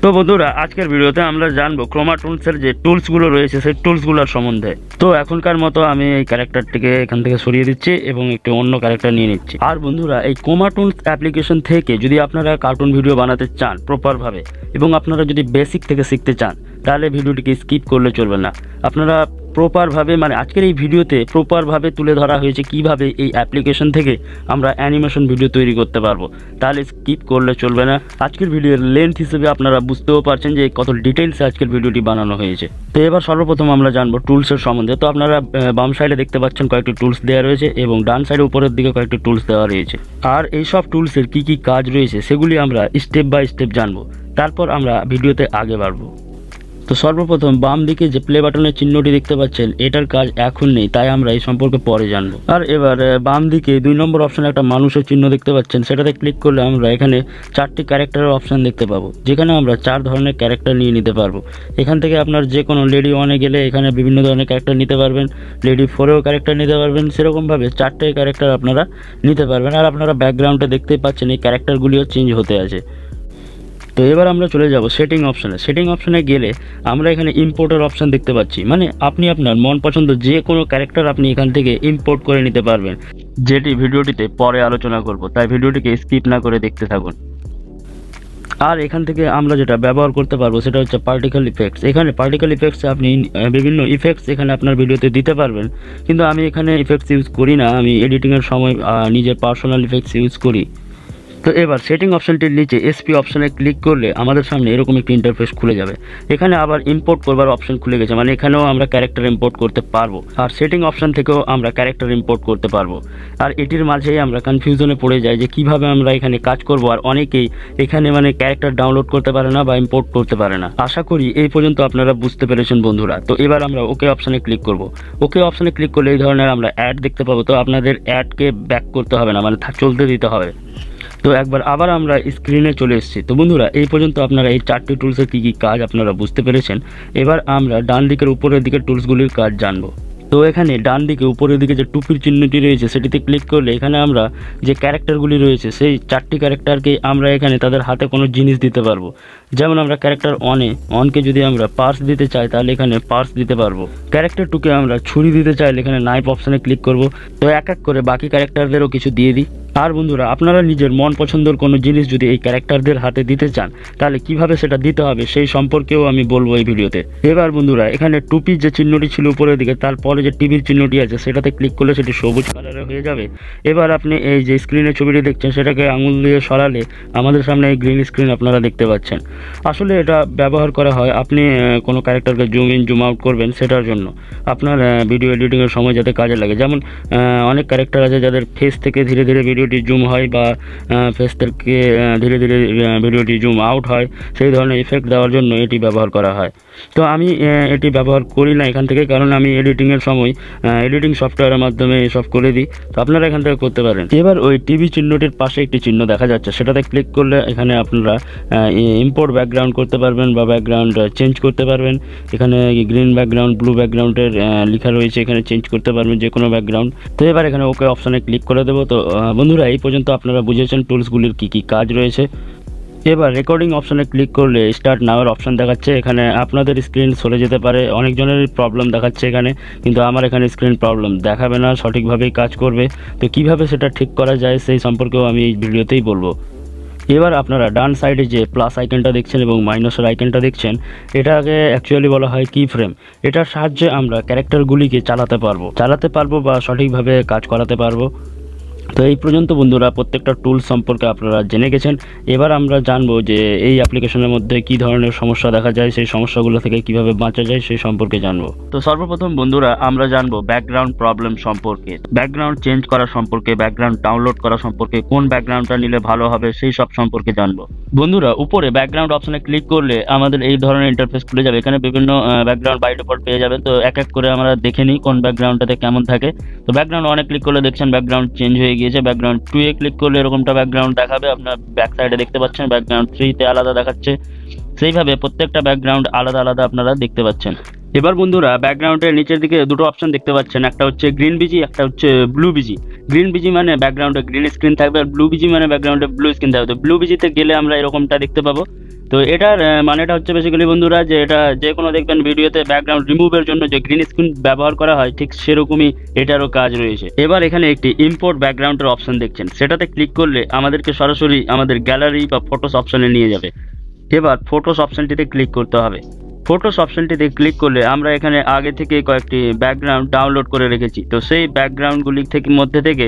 তো বন্ধুরা আজকের ভিডিওতে আমরা জানবো ক্রোমা টুলসের যে টুলসগুলো রয়েছে সেই টুলসগুলোর সম্বন্ধে। তো এখনকার মতো আমি এই ক্যারেক্টারটিকে এখান থেকে সরিয়ে দিচ্ছি এবং একটি অন্য ক্যারেক্টার নিয়ে নিচ্ছি। আর বন্ধুরা এই ক্রোমা টুলস অ্যাপ্লিকেশন থেকে যদি আপনারা কার্টুন ভিডিও বানাতে চান প্রপারভাবে এবং আপনারা যদি বেসিক থেকে শিখতে চান তাহলে ভিডিওটিকে স্কিপ করলে চলবে না। আপনারা প্রপারভাবে মানে আজকের এই ভিডিওতে প্রপারভাবে তুলে ধরা হয়েছে কিভাবে এই অ্যাপ্লিকেশন থেকে আমরা অ্যানিমেশন ভিডিও তৈরি করতে পারবো, তাহলে স্কিপ করলে চলবে না। আজকের ভিডিওর লেন্থ হিসেবে আপনারা বুঝতেও পারছেন যে কত ডিটেইলসে আজকের ভিডিওটি বানানো হয়েছে। তো এবার সর্বপ্রথম আমরা জানবো টুলসের সম্বন্ধে। তো আপনারা বাম সাইডে দেখতে পাচ্ছেন কয়েকটি টুলস দেওয়া রয়েছে এবং ডান সাইডে উপরের দিকে কয়েকটি টুলস দেওয়া রয়েছে। আর এই সব টুলসের কি কি কাজ রয়েছে সেগুলি আমরা স্টেপ বাই স্টেপ জানবো, তারপর আমরা ভিডিওতে আগে বাড়বো। তো সর্বপ্রথম বাম দিকে যে প্লে বাটনের চিহ্নটি দেখতে পাচ্ছেন এটার কাজ এখন নেই, তাই আমরা এই সম্পর্কে পরে জানবো। আর এবার বাম দিকে 2 নম্বর অপশনে একটা মানুষের চিহ্ন দেখতে পাচ্ছেন, সেটাতে ক্লিক করলে আমরা এখানে 4টি ক্যারেক্টারের অপশন দেখতে পাবো, যেখানে আমরা 4 ধরনের ক্যারেক্টার নিয়ে নিতে পারবো। এখান থেকে আপনার যে কোনো লেডি 1-এ গেলে এখানে বিভিন্ন ধরনের ক্যারেক্টার নিতে পারবেন, লেডি 4-এও ক্যারেক্টার নিতে পারবেন, সেরকমভাবে 4টে ক্যারেক্টার আপনারা নিতে পারবেন। আর আপনারা ব্যাকগ্রাউন্ডে দেখতেই পাচ্ছেন এই ক্যারেক্টারগুলিও চেঞ্জ হতে আছে। তো এবার আমরা চলে যাব সেটিং অপশনে। সেটিং অপশনে গেলে আমরা এখানে ইম্পোর্টের অপশন দেখতে পাচ্ছি, মানে আপনি আপনার মন পছন্দ যে কোনো ক্যারেক্টার আপনি এখান থেকে ইম্পোর্ট করে নিতে পারবেন, যেটি ভিডিওটিতে পরে আলোচনা করব, তাই ভিডিওটিকে স্কিপ না করে দেখতে থাকুন। আর এখান থেকে আমরা যেটা ব্যবহার করতে পারবো সেটা হচ্ছে পার্টিকেল ইফেক্টস। এখানে পার্টিকেল ইফেক্টসে আপনি বিভিন্ন ইফেক্টস এখানে আপনার ভিডিওতে দিতে পারবেন, কিন্তু আমি এখানে ইফেক্টস ইউজ করি না, আমি এডিটিংয়ের সময় নিজের পার্সোনাল ইফেক্টস ইউজ করি। তো এবার সেটিং অপশনটির নিচে এসপি অপশনে ক্লিক করলে আমাদের সামনে এরকম একটি ইন্টারফেস খুলে যাবে। এখানে আবার ইম্পোর্ট করবার অপশন খুলে গেছে, মানে এখানেও আমরা ক্যারেক্টার ইম্পোর্ট করতে পারবো, আর সেটিং অপশন থেকেও আমরা ক্যারেক্টার ইম্পোর্ট করতে পারবো। আর এটির মাঝেই আমরা কনফিউশনে পড়ে যাই যে কিভাবে আমরা এখানে কাজ করব, আর অনেকেই এখানে মানে ক্যারেক্টার ডাউনলোড করতে পারে না বা ইম্পোর্ট করতে পারে না। আশা করি এই পর্যন্ত আপনারা বুঝতে পেরেছেন বন্ধুরা। তো এবার আমরা ওকে অপশনে ক্লিক করব। ওকে অপশনে ক্লিক করলে এই ধরনের আমরা অ্যাড দেখতে পাবো। তো আপনাদের অ্যাডকে ব্যাক করতে হবে না, মানে চলতে দিতে হবে। তো একবার আবার আমরা স্ক্রিনে চলে এসেছি। তো বন্ধুরা এই পর্যন্ত আপনারা এই 4টি টুলসের কী কী কাজ আপনারা বুঝতে পেরেছেন। এবার আমরা ডান দিকের উপরের দিকের টুলসগুলির কাজ জানবো। তো এখানে ডান দিকে উপরের দিকে যে টুপির চিহ্নটি রয়েছে সেটিতে ক্লিক করলে এখানে আমরা যে ক্যারেক্টারগুলি রয়েছে সেই 4টি ক্যারেক্টারকে আমরা এখানে তাদের হাতে কোনো জিনিস দিতে পারবো। যেমন আমরা ক্যারেক্টার অনকে যদি আমরা পার্স দিতে চাই তাহলে এখানে পার্স দিতে পারবো। ক্যারেক্টার 2কে আমরা ছুরি দিতে চাইলে এখানে নাইফ অপশানে ক্লিক করব। তো এক এক করে বাকি ক্যারেক্টারদেরও কিছু দিয়ে দিই। আর বন্ধুরা, আপনারা নিজের মন পছন্দের কোনো জিনিস যদি এই ক্যারেক্টারদের হাতে দিতে চান তাহলে কিভাবে সেটা দিতে হবে সেই সম্পর্কেও আমি বলবো এই ভিডিওতে। এবার বন্ধুরা, এখানে টুপির যে চিহ্নটি ছিল উপরের দিকে তারপরে যে টিভির চিহ্নটি আছে সেটাতে ক্লিক করলে সেটি সবুজ কালারের হয়ে যাবে। এবার আপনি এই যে স্ক্রিনের ছবিটি দেখছেন সেটাকে আঙুল দিয়ে সরালে আমাদের সামনে এই গ্রিন স্ক্রিন আপনারা দেখতে পাচ্ছেন। আসলে এটা ব্যবহার করা হয় আপনি কোনো ক্যারেক্টারকে জুম ইন জুম আউট করবেন সেটার জন্য, আপনার ভিডিও এডিটিংয়ের সময় যাতে কাজে লাগে। যেমন অনেক ক্যারেক্টার আছে যাদের ফেস থেকে ধীরে ধীরে ভিডিওটি জুম হয় বা ফেস থেকে ধীরে ধীরে ভিডিওটি জুম আউট হয়, সেই ধরনের ইফেক্ট দেওয়ার জন্য এটি ব্যবহার করা হয়। তো আমি এটি ব্যবহার করি না এখান থেকে, কারণ আমি এডিটিংয়ের সময় এডিটিং সফটওয়্যারের মাধ্যমে এসব করে দিই। তো আপনারা এখান থেকে করতে পারেন। এবার ওই টিভি চিহ্নটির পাশে একটি চিহ্ন দেখা যাচ্ছে, সেটাতে ক্লিক করলে এখানে আপনারা ইম্পোর্ট ব্যাকগ্রাউন্ড করতে পারবেন বা ব্যাকগ্রাউন্ড চেঞ্জ করতে পারবেন। এখানে গ্রিন ব্যাকগ্রাউন্ড, ব্লু ব্যাকগ্রাউন্ডের লেখা রয়েছে, এখানে চেঞ্জ করতে পারবেন যে কোনো ব্যাকগ্রাউন্ড। তো এবার এখানে ওকে অপশানে ক্লিক করে দেবো। তো বন্ধুরা, এই পর্যন্ত আপনারা বুঝেছেন টুলসগুলির কী কী কাজ রয়েছে। এবার রেকর্ডিং অপশানে ক্লিক করলে স্টার্ট নাওয়ের অপশান দেখাচ্ছে। এখানে আপনাদের স্ক্রিন সরে যেতে পারে, অনেকজনেরই প্রবলেম দেখাচ্ছে এখানে, কিন্তু আমার এখানে স্ক্রিন প্রবলেম দেখাবে না, সঠিকভাবেই কাজ করবে। তো কিভাবে সেটা ঠিক করা যায় সেই সম্পর্কেও আমি এই ভিডিওতেই বলবো। এবার আপনারা ডান সাইডে যে প্লাস আইকনটা দেখছেন এবং মাইনাসের আইকনটা দেখছেন, এটাকে অ্যাকচুয়ালি বলা হয় কি ফ্রেম। এটার সাহায্যে আমরা ক্যারেক্টারগুলিকে চালাতে পারবো বা সঠিকভাবে কাজ করাতে পারবো। তো এই পর্যন্ত বন্ধুরা প্রত্যেকটা টুল সম্পর্কে আপনারা জেনে গেছেন। এবার আমরা জানবো যে এই অ্যাপ্লিকেশনের মধ্যে কী ধরনের সমস্যা দেখা যায়, সেই সমস্যাগুলো থেকে কিভাবে বাঁচা যায় সেই সম্পর্কে জানবো। তো সর্বপ্রথম বন্ধুরা আমরা জানবো ব্যাকগ্রাউন্ড প্রবলেম সম্পর্কে, ব্যাকগ্রাউন্ড চেঞ্জ করা সম্পর্কে, ব্যাকগ্রাউন্ড ডাউনলোড করা সম্পর্কে, কোন ব্যাকগ্রাউন্ডটা নিলে ভালো হবে সেই সব সম্পর্কে জানবো। বন্ধুরা, উপরে ব্যাকগ্রাউন্ড অপশনে ক্লিক করলে আমাদের এই ধরনের ইন্টারফেস খুলে যাবে। এখানে বিভিন্ন ব্যাকগ্রাউন্ড বাই ডিফল্ট পেয়ে যাবেন। তো এক এক করে আমরা দেখে নিই কোন ব্যাকগ্রাউন্ডটাতে কেমন থাকে। তো ব্যাকগ্রাউন্ড অনেক ক্লিক করলে দেখছেন ব্যাকগ্রাউন্ড চেঞ্জ হয়ে গিয়েছে। ব্যাকগ্রাউন্ড 2 এ ক্লিক করলে এরকমটা ব্যাকগ্রাউন্ড দেখাবে, আপনার ব্যাক সাইডে দেখতে পাচ্ছেন। ব্যাকগ্রাউন্ড 3 তে আলাদা দেখাচ্ছে। সেইভাবে প্রত্যেকটা ব্যাকগ্রাউন্ড আলাদা আলাদা আপনারা দেখতে পাচ্ছেন। এবার বন্ধুরা, ব্যাকগ্রাউন্ডের নিচের দিকে দুটো অপশন দেখতে পাচ্ছেন, একটা হচ্ছে গ্রিন বিজি, একটা হচ্ছে ব্লু বিজি। গ্রিন বিজি মানে ব্যাকগ্রাউন্ডে গ্রিন স্ক্রিন থাকবে, আর ব্লু বিজি মানে ব্যাকগ্রাউন্ডে ব্লু স্ক্রিন থাকবে। তো ব্লু বিজিতে গেলে আমরা এরকমটা দেখতে পাবো। তো এটার মানেটা হচ্ছে বেসিক্যালি বন্ধুরা যে এটা যে কোনো দেখবেন ভিডিওতে ব্যাকগ্রাউন্ড রিমুভের জন্য যে গ্রিন স্ক্রিন ব্যবহার করা হয়, ঠিক সেরকমই এটারও কাজ রয়েছে। এবার এখানে একটি ইম্পোর্ট ব্যাকগ্রাউন্ডের অপশন দেখছেন, সেটাতে ক্লিক করলে আমাদেরকে সরাসরি আমাদের গ্যালারি বা ফটোস অপশনে নিয়ে যাবে। এবার ফটোস অপশনটিতে ক্লিক করতে হবে। ফটোস অপশনটিতে ক্লিক করলে আমরা এখানে আগে থেকে কয়েকটি ব্যাকগ্রাউন্ড ডাউনলোড করে রেখেছি। তো সেই ব্যাকগ্রাউন্ডগুলি থেকে মধ্যে থেকে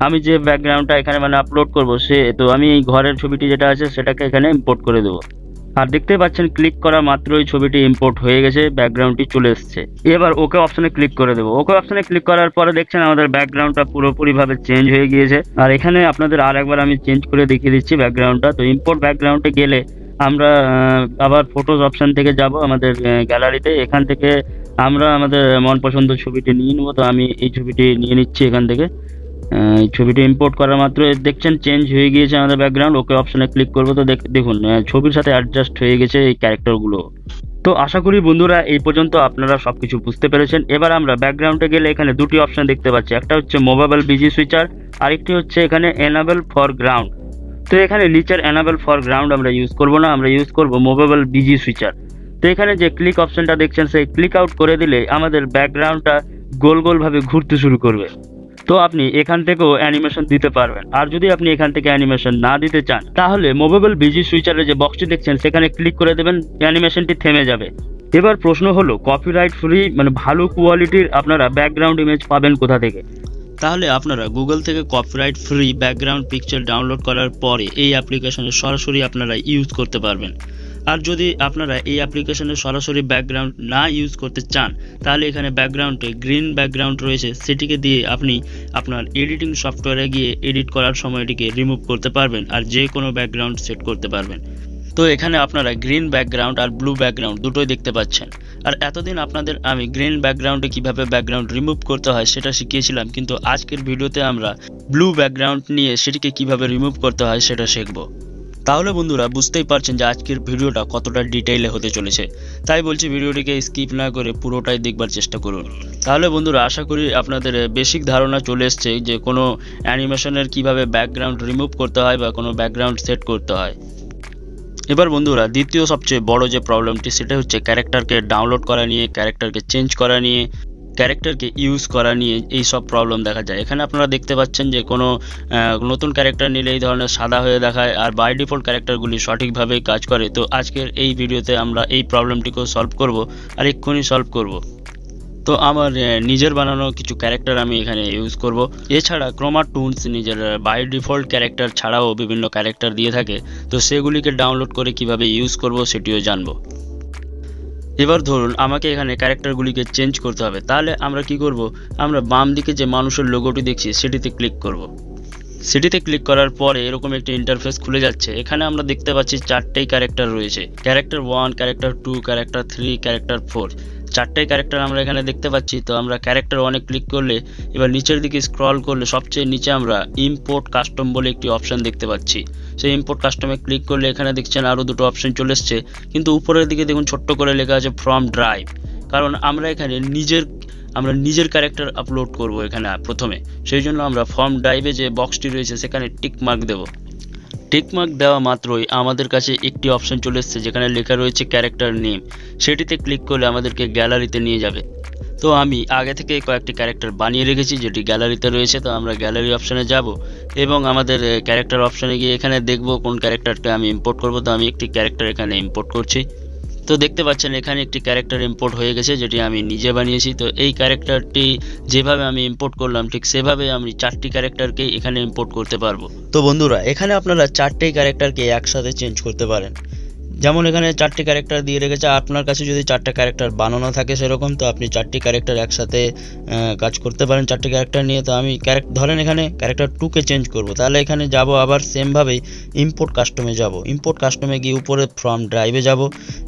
আমি যে ব্যাকগ্রাউন্ডটা এখানে আপলোড করবো তো আমি এই ঘরের ছবিটি যেটা আছে সেটাকে এখানে ইম্পোর্ট করে দেবো। আর দেখতে পাচ্ছেন ক্লিক করা মাত্রই ছবিটি ইম্পোর্ট হয়ে গেছে, ব্যাকগ্রাউন্ডটি চলে এসছে। এবার ওকে অপশনে ক্লিক করে দেবো। ওকে অপশনে ক্লিক করার পরে দেখছেন আমাদের ব্যাকগ্রাউন্ডটা পুরোপুরিভাবে চেঞ্জ হয়ে গিয়েছে। আর এখানে আপনাদের আর একবার আমি চেঞ্জ করে দেখিয়ে দিচ্ছি ব্যাকগ্রাউন্ডটা। তো ইম্পোর্ট ব্যাকগ্রাউন্ডে গেলে আমরা আবার ফটোস অপশন থেকে যাব আমাদের গ্যালারিতে। এখান থেকে আমরা আমাদের মন পছন্দ ছবিটি নিয়ে নেবো। তো আমি এই ছবিটি নিয়ে নিচ্ছি এখান থেকে। এই ছবিটি ইম্পোর্ট করা মাত্র দেখছেন চেঞ্জ হয়ে গিয়েছে আমাদের ব্যাকগ্রাউন্ড। ওকে অপশনে ক্লিক করবো। তো দেখুন ছবির সাথে অ্যাডজাস্ট হয়ে গেছে এই ক্যারেক্টারগুলো। তো আশা করি বন্ধুরা এই পর্যন্ত আপনারা সবকিছু বুঝতে পেরেছেন। এবার আমরা ব্যাকগ্রাউন্ডে গেলে এখানে দুটি অপশন দেখতে পাচ্ছি, একটা হচ্ছে মুভেবল বিজি সুইচার, আরেকটি হচ্ছে এখানে এনেবল ফর গ্রাউন্ড। তো এখানে নিচের এনেবল ফর গ্রাউন্ড আমরা ইউজ করব না, আমরা ইউজ করব মুভেবল বিজি সুইচার। তো এখানে যে ক্লিক অপশনটা দেখছেন সেই ক্লিক আউট করে দিলে আমাদের ব্যাকগ্রাউন্ডটা গোল গোলভাবে ঘুরতে শুরু করবে। তো আপনি এখান থেকেও অ্যানিমেশন দিতে পারবেন। আর যদি আপনি এখান থেকে অ্যানিমেশন না দিতে চান তাহলে মুভেবল বিজি সুইচারের যে বক্সটি দেখছেন সেখানে ক্লিক করে দেবেন, অ্যানিমেশনটি থেমে যাবে। এবার প্রশ্ন হলো কপিরাইট ফ্রি ভালো কোয়ালিটির আপনারা ব্যাকগ্রাউন্ড ইমেজ পাবেন কোথা থেকে? তাহলে আপনারা গুগল থেকে copyright free background picture download করার পরে এই অ্যাপ্লিকেশনে সরাসরি আপনারা ইউজ করতে পারবেন। আর যদি আপনারা এই অ্যাপ্লিকেশনে সরাসরি ব্যাকগ্রাউন্ড না ইউজ করতে চান তাহলে এখানে ব্যাকগ্রাউন্ডে গ্রিন ব্যাকগ্রাউন্ড রয়েছে, সেটিকে দিয়ে আপনি আপনার এডিটিং সফটওয়্যারে গিয়ে এডিট করার সময় এটিকে রিমুভ করতে পারবেন আর যে কোনো ব্যাকগ্রাউন্ড সেট করতে পারবেন। তো এখানে আপনারা গ্রিন ব্যাকগ্রাউন্ড আর ব্লু ব্যাকগ্রাউন্ড দুটোই দেখতে পাচ্ছেন। আর এতদিন আপনাদের আমি গ্রিন ব্যাকগ্রাউন্ডে কিভাবে ব্যাকগ্রাউন্ড রিমুভ করতে হয় সেটা শিখিয়েছিলাম, কিন্তু আজকের ভিডিওতে আমরা ব্লু ব্যাকগ্রাউন্ড নিয়ে সেটিকে কিভাবে রিমুভ করতে হয় সেটা শিখব। তাহলে বন্ধুরা বুঝতেই পারছেন যে আজকের ভিডিওটা কতটা ডিটেইলে হতে চলেছে, তাই বলছি ভিডিওটিকে স্কিপ না করে পুরোটাই দেখবার চেষ্টা করুন। তাহলে বন্ধুরা আশা করি আপনাদের বেসিক ধারণা চলে এসছে যে কোনো অ্যানিমেশনের কিভাবে ব্যাকগ্রাউন্ড রিমুভ করতে হয় বা কোনো ব্যাকগ্রাউন্ড সেট করতে হয়। এবার বন্ধুরা দ্বিতীয় সবচেয়ে বড় যে প্রবলেমটি সেটা হচ্ছে ক্যারেক্টারকে ডাউনলোড করা নিয়ে, ক্যারেক্টারকে চেঞ্জ করা নিয়ে, ক্যারেক্টারকে ইউজ করা নিয়ে এই সব প্রবলেম দেখা যায়। এখানে আপনারা দেখতে পাচ্ছেন যে কোনো নতুন ক্যারেক্টার নিলে এই ধরনের সাদা হয়ে দেখায়, আর বাই ডিফল্ট ক্যারেক্টারগুলি সঠিকভাবেই কাজ করে। তো আজকের এই ভিডিওতে আমরা এই প্রবলেমটিকেও সলভ করব, আর এক্ষুনি সলভ করব। তো আমার নিজের বানানো কিছু ক্যারেক্টার আমি এখানে ইউজ করব। এছাড়া ক্রোমা টুনস নিজের বাই ডিফল্ট ক্যারেক্টার ছাড়াও বিভিন্ন ক্যারেক্টার দিয়ে থাকে, তো সেগুলিকে ডাউনলোড করে কিভাবে ইউজ করব সেটিও জানবো। এবার ধরুন আমাকে এখানে ক্যারেক্টারগুলিকে চেঞ্জ করতে হবে, তাহলে আমরা কি করব, আমরা বাম দিকে যে মানুষের লোগোটি দেখছি সেটিতে ক্লিক করব। সেটিতে ক্লিক করার পরে এরকম একটি ইন্টারফেস খুলে যাচ্ছে। এখানে আমরা দেখতে পাচ্ছি চারটেই ক্যারেক্টার রয়েছে, ক্যারেক্টার 1, ক্যারেক্টার 2, ক্যারেক্টার 3, ক্যারেক্টার 4, চারটেই ক্যারেক্টার আমরা এখানে দেখতে পাচ্ছি। তো আমরা ক্যারেক্টার 1-এ ক্লিক করলে, এবার নিচের দিকে স্ক্রল করলে সবচেয়ে নিচে আমরা ইম্পোর্ট কাস্টম বলে একটি অপশান দেখতে পাচ্ছি। সেই ইম্পোর্ট কাস্টমে ক্লিক করলে এখানে দেখছেন আরও দুটো অপশান চলে এসছে, কিন্তু উপরের দিকে দেখুন ছোট্ট করে লেখা আছে ফ্রম ড্রাইভ, কারণ আমরা এখানে নিজের ক্যারেক্টার আপলোড করব এখানে প্রথমে। সেই জন্য আমরা ফর্ম ড্রাইভে যে বক্সটি রয়েছে সেখানে টিক মার্ক দেব। টিক মার্ক দেওয়া মাত্রই আমাদের কাছে একটি অপশন চলে এসেছে যেখানে লেখা রয়েছে ক্যারেক্টার নেম। সেটিতে ক্লিক করলে আমাদেরকে গ্যালারিতে নিয়ে যাবে। তো আমি আগে থেকে কয়েকটি ক্যারেক্টার বানিয়ে রেখেছি যেটি গ্যালারিতে রয়েছে। তো আমরা গ্যালারি অপশানে যাব এবং আমাদের ক্যারেক্টার অপশানে গিয়ে এখানে দেখব কোন ক্যারেক্টারকে আমি ইম্পোর্ট করব। তো আমি একটি ক্যারেক্টার এখানে ইম্পোর্ট করছি। তো দেখতে পাচ্ছেন এখানে একটি ক্যারেক্টার ইম্পোর্ট হয়ে গেছে যেটি আমি নিজে বানিয়েছি। তো এই ক্যারেক্টারটি যেভাবে আমি ইম্পোর্ট করলাম ঠিক সেভাবে আমি চারটি ক্যারেক্টারকে এখানে ইম্পোর্ট করতে পারবো। তো বন্ধুরা এখানে আপনারা চারটেই ক্যারেক্টারকে একসাথে চেঞ্জ করতে পারেন। যেমন এখানে চারটি ক্যারেক্টার দিয়ে রেখেছে, আপনার কাছে যদি চারটে ক্যারেক্টার বানানো থাকে সেরকম, তো আপনি চারটি ক্যারেক্টার একসাথে কাজ করতে পারেন চারটি ক্যারেক্টার নিয়ে। তো আমি ধরেন এখানে ক্যারেক্টার 2-কে চেঞ্জ করব, তাহলে এখানে যাব আবার সেমভাবেই ইম্পোর্ট কাস্টমে যাব। ইম্পোর্ট কাস্টমে গিয়ে উপরে ফ্রম ড্রাইভে যাব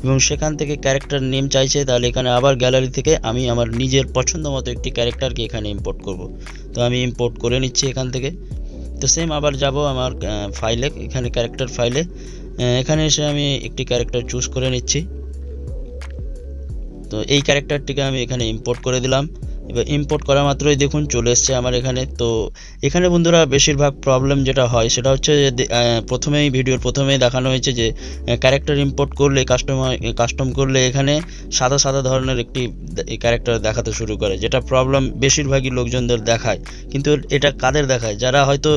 এবং সেখান থেকে ক্যারেক্টার নেম চাইছে, তাহলে এখানে আবার গ্যালারি থেকে আমি আমার নিজের পছন্দ মতো একটি ক্যারেক্টারকে এখানে ইম্পোর্ট করব। তো আমি ইম্পোর্ট করে নিচ্ছি এখান থেকে। তো সেম আবার যাব আমার ফাইলে, এখানে ক্যারেক্টার ফাইলে, এখানে এসে আমি একটি ক্যারেক্টার চুজ করে নিচ্ছি। তো এই ক্যারেক্টারটিকে আমি এখানে ইম্পোর্ট করে দিলাম। এবার ইম্পোর্ট করা মাত্রই দেখুন চলে এসছে আমার এখানে। তো এখানে বন্ধুরা বেশিরভাগ প্রবলেম যেটা হয় সেটা হচ্ছে যে ভিডিওর প্রথমেই দেখানো হয়েছে যে ক্যারেক্টার ইম্পোর্ট করলে কাস্টম করলে এখানে সাদা সাদা ধরনের একটি ক্যারেক্টার দেখাতে শুরু করে, যেটা প্রবলেম বেশিরভাগই লোকজনদের দেখায়। কিন্তু এটা কাদের দেখায়? যারা হয়তো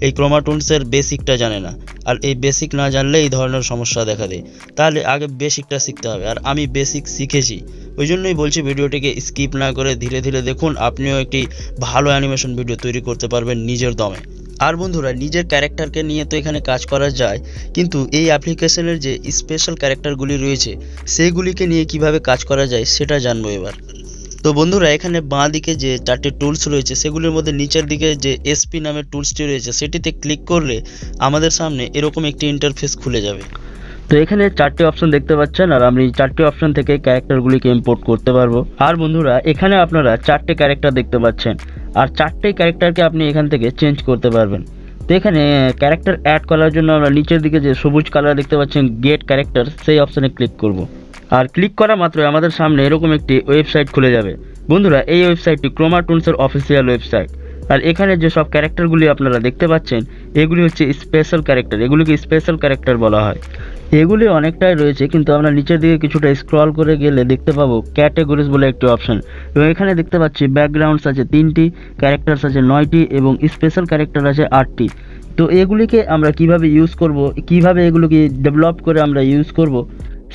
এই ক্রোমাটুনসের বেসিকটা জানে না, আর এই বেসিক না জানলে এই ধরনের সমস্যা দেখা দেয়। তাহলে আগে বেসিকটা শিখতে হবে, আর আমি বেসিক শিখেছি, ওই জন্যই বলছি ভিডিওটিকে স্কিপ না করে ধীরে ধীরে দেখুন, আপনিও একটি ভালো অ্যানিমেশন ভিডিও তৈরি করতে পারবেন নিজের দমে। আর বন্ধুরা নিজের ক্যারেক্টারকে নিয়ে তো এখানে কাজ করা যায়, কিন্তু এই অ্যাপ্লিকেশনের যে স্পেশাল ক্যারেক্টারগুলি রয়েছে সেইগুলিকে নিয়ে কিভাবে কাজ করা যায় সেটা জানবো এবার। তো বন্ধুরা এখানে বাঁ দিকে যে চারটি টুলস রয়েছে সেগুলির মধ্যে নিচের দিকে যে এসপি নামের টুলসটি রয়েছে সেটিতে ক্লিক করলে আমাদের সামনে এরকম একটি ইন্টারফেস খুলে যাবে। তো এখানে চারটি অপশন দেখতে পাচ্ছেন, আর আমি চারটি অপশন থেকে ক্যারেক্টারগুলিকে ইম্পোর্ট করতে পারবো। আর বন্ধুরা এখানে আপনারা চারটে ক্যারেক্টার দেখতে পাচ্ছেন, আর চারটেই ক্যারেক্টারকে আপনি এখান থেকে চেঞ্জ করতে পারবেন। তো এখানে ক্যারেক্টার অ্যাড করার জন্য আমরা নিচের দিকে যে সবুজ কালার দেখতে পাচ্ছেন গেট ক্যারেক্টার, সেই অপশানে ক্লিক করব। আর ক্লিক করা মাত্রই আমাদের সামনে এরকম একটি ওয়েবসাইট খুলে যাবে। বন্ধুরা এই ওয়েবসাইটটি ক্রোমাটুনসের অফিসিয়াল ওয়েবসাইট, আর এখানে যে সব ক্যারেক্টারগুলি আপনারা দেখতে পাচ্ছেন এগুলি হচ্ছে স্পেশাল ক্যারেক্টার, এগুলিকে স্পেশাল ক্যারেক্টার বলা হয়। এগুলি অনেকটাই রয়েছে, কিন্তু আমরা নিচের দিকে কিছুটা স্ক্রল করে গেলে দেখতে পাবো ক্যাটাগরিজ বলে একটি অপশন, এবং এখানে দেখতে পাচ্ছি ব্যাকগ্রাউন্ডস আছে 3টি, ক্যারেক্টার্স আছে 9টি এবং স্পেশাল ক্যারেক্টার আছে 8টি। তো এগুলিকে আমরা কিভাবে ইউজ করব, কিভাবে এগুলোকে ডেভেলপ করে আমরা ইউজ করব,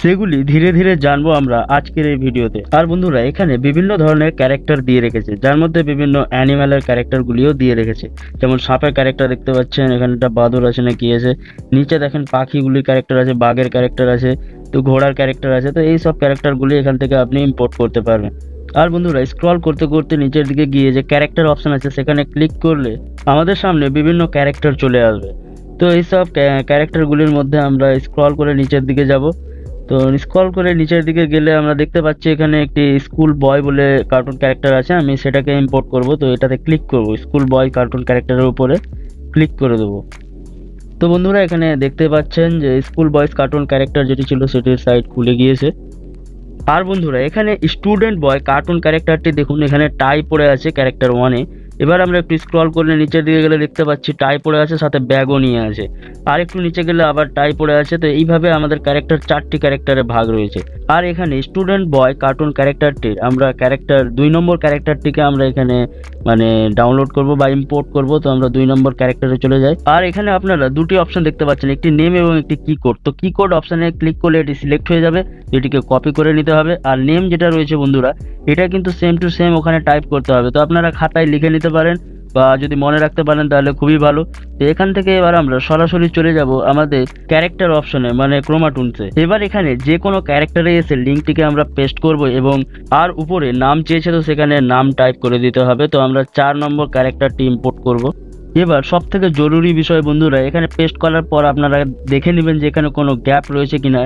সেগুলি ধীরে ধীরে জানবো আমরা আজকের এই ভিডিওতে। আর বন্ধুরা এখানে বিভিন্ন ধরনের ক্যারেক্টার দিয়ে রেখেছে, যার মধ্যে বিভিন্ন অ্যানিম্যালের ক্যারেক্টারগুলিও দিয়ে রেখেছে। যেমন সাপের ক্যারেক্টার দেখতে পাচ্ছেন, এখানে একটা বাদুর আছে না কি আছে, নিচে দেখেন পাখিগুলির ক্যারেক্টার আছে, বাঘের ক্যারেক্টার আছে, তো ঘোড়ার ক্যারেক্টার আছে। তো এই সব ক্যারেক্টারগুলি এখান থেকে আপনি ইম্পোর্ট করতে পারবেন। আর বন্ধুরা স্ক্রল করতে করতে নিচের দিকে গিয়ে যে ক্যারেক্টার অপশন আছে সেখানে ক্লিক করলে আমাদের সামনে বিভিন্ন ক্যারেক্টার চলে আসবে। তো এইসব ক্যারেক্টারগুলির মধ্যে আমরা স্ক্রল করে নিচের দিকে যাব। তো স্ক্রল করে নিচের দিকে গেলে আমরা দেখতে পাচ্ছি এখানে একটি স্কুল বয় বলে কার্টুন ক্যারেক্টার আছে, আমি সেটাকে ইম্পোর্ট করব। তো এটাতে ক্লিক করব, স্কুল বয় কার্টুন ক্যারেক্টারের উপরে ক্লিক করে দেবো। তো বন্ধুরা এখানে দেখতে পাচ্ছেন যে স্কুল বয়েজ কার্টুন ক্যারেক্টার যেটি ছিল সেটির সাইট খুলে গিয়েছে। আর বন্ধুরা এখানে স্টুডেন্ট বয় কার্টুন ক্যারেক্টারটি দেখুন, এখানে টাই পড়ে আছে ক্যারেক্টার 1-এ। এবার আমরা একটু স্ক্রল করলে নিচের দিকে গেলে দেখতে পাচ্ছি টাই পড়ে আছে, সাথে ব্যাগও নিয়ে আছে। আর একটু নিচে গেলে আবার টাই পড়ে আছে। তো এইভাবে আমাদের ক্যারেক্টার 4টি ক্যারেক্টারে ভাগ রয়েছে। আর এখানে স্টুডেন্ট বয় কার্টুন ক্যারেক্টারটির আমরা ক্যারেক্টার 2 নম্বর ক্যারেক্টারটিকে আমরা এখানে মানে ডাউনলোড করব বা ইম্পোর্ট করব। তো আমরা 2 নম্বর ক্যারেক্টারে চলে যাই। আর এখানে আপনারা দুটি অপশন দেখতে পাচ্ছেন, একটি নেম এবং একটি কি কোড। তো কি কোড অপশনে ক্লিক করলে এটি সিলেক্ট হয়ে যাবে, এটিকে কপি করে নিতে হবে। আর নেম যেটা রয়েছে বন্ধুরা, এটা কিন্তু সেম টু সেম ওখানে টাইপ করতে হবে। তো আপনারা খাতায় লিখে নিতে পারেন বা যদি মনে রাখতে পারেন তাহলে খুবই ভালো। তো এখান থেকে এবার আমরা সরাসরি চলে যাব আমাদের ক্যারেক্টার অপশনে মানে ক্রোমাটুনসে। এবার এখানে যে কোনো ক্যারেক্টারে এসে লিঙ্কটিকে আমরা পেস্ট করব এবং আর উপরে নাম চেয়েছে তো সেখানে নাম টাইপ করে দিতে হবে। তো আমরা 4 নম্বর ক্যারেক্টারটি ইম্পোর্ট করব। এবার সব থেকে জরুরি বিষয় বন্ধুরা, এখানে পেস্ট করার পর আপনারা দেখে নেবেন যে এখানে কোনো গ্যাপ রয়েছে কিনা,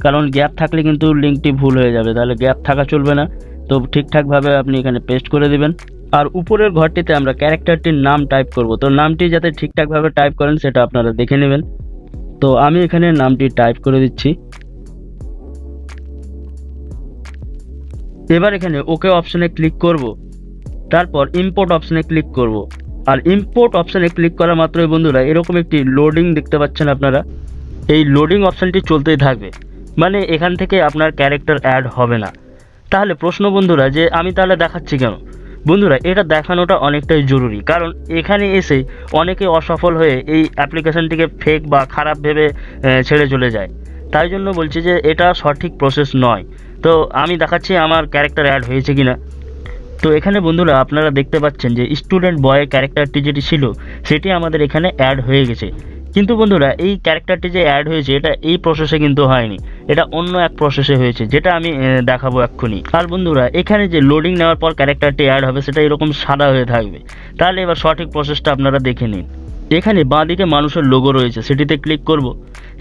কারণ গ্যাপ থাকলে কিন্তু লিঙ্কটি ভুল হয়ে যাবে, তাহলে গ্যাপ থাকা চলবে না। তো ঠিকঠাকভাবে আপনি এখানে পেস্ট করে দিবেন। আর উপরের ঘরটিতে আমরা ক্যারেক্টারটির নাম টাইপ করব। তো নামটি যাতে ঠিকঠাকভাবে টাইপ করেন সেটা আপনারা দেখে নেবেন। তো আমি এখানে নামটি টাইপ করে দিচ্ছি। এবার এখানে ওকে অপশনে ক্লিক করব, তারপর ইম্পোর্ট অপশনে ক্লিক করব। আর ইম্পোর্ট অপশনে ক্লিক করা মাত্রই বন্ধুরা এরকম একটি লোডিং দেখতে পাচ্ছেন আপনারা। এই লোডিং অপশনটি চলতেই থাকবে, মানে এখান থেকে আপনার ক্যারেক্টার অ্যাড হবে না। তাহলে প্রশ্ন বন্ধুরা যে আমি তাহলে দেখাচ্ছি কেন? বন্ধুরা এটা দেখানোটা অনেকটাই জরুরি, কারণ এখানে এসে অনেকে অসফল হয়ে এই অ্যাপ্লিকেশনটিকে ফেক বা খারাপ ভেবে ছেড়ে চলে যায়। তাই জন্য বলছি যে এটা সঠিক প্রসেস নয়। তো আমি দেখাচ্ছি আমার ক্যারেক্টার অ্যাড হয়েছে কিনা। তো এখানে বন্ধুরা আপনারা দেখতে পাচ্ছেন যে স্টুডেন্ট বয়ের ক্যারেক্টারটি যেটি ছিল সেটি আমাদের এখানে অ্যাড হয়ে গেছে। কিন্তু বন্ধুরা এই ক্যারেক্টারটি যে অ্যাড হয়েছে এটা এই প্রসেসে কিন্তু হয়নি, এটা অন্য এক প্রসেসে হয়েছে, যেটা আমি দেখাবো এক্ষুনি। আর বন্ধুরা এখানে যে লোডিং নেওয়ার পর ক্যারেক্টারটি অ্যাড হবে সেটা এরকম সাদা হয়ে থাকবে। তাহলে এবার সঠিক প্রসেসটা আপনারা দেখে নিন। এখানে বাঁদিকে মানুষের লোগো রয়েছে, সেটিতে ক্লিক করব।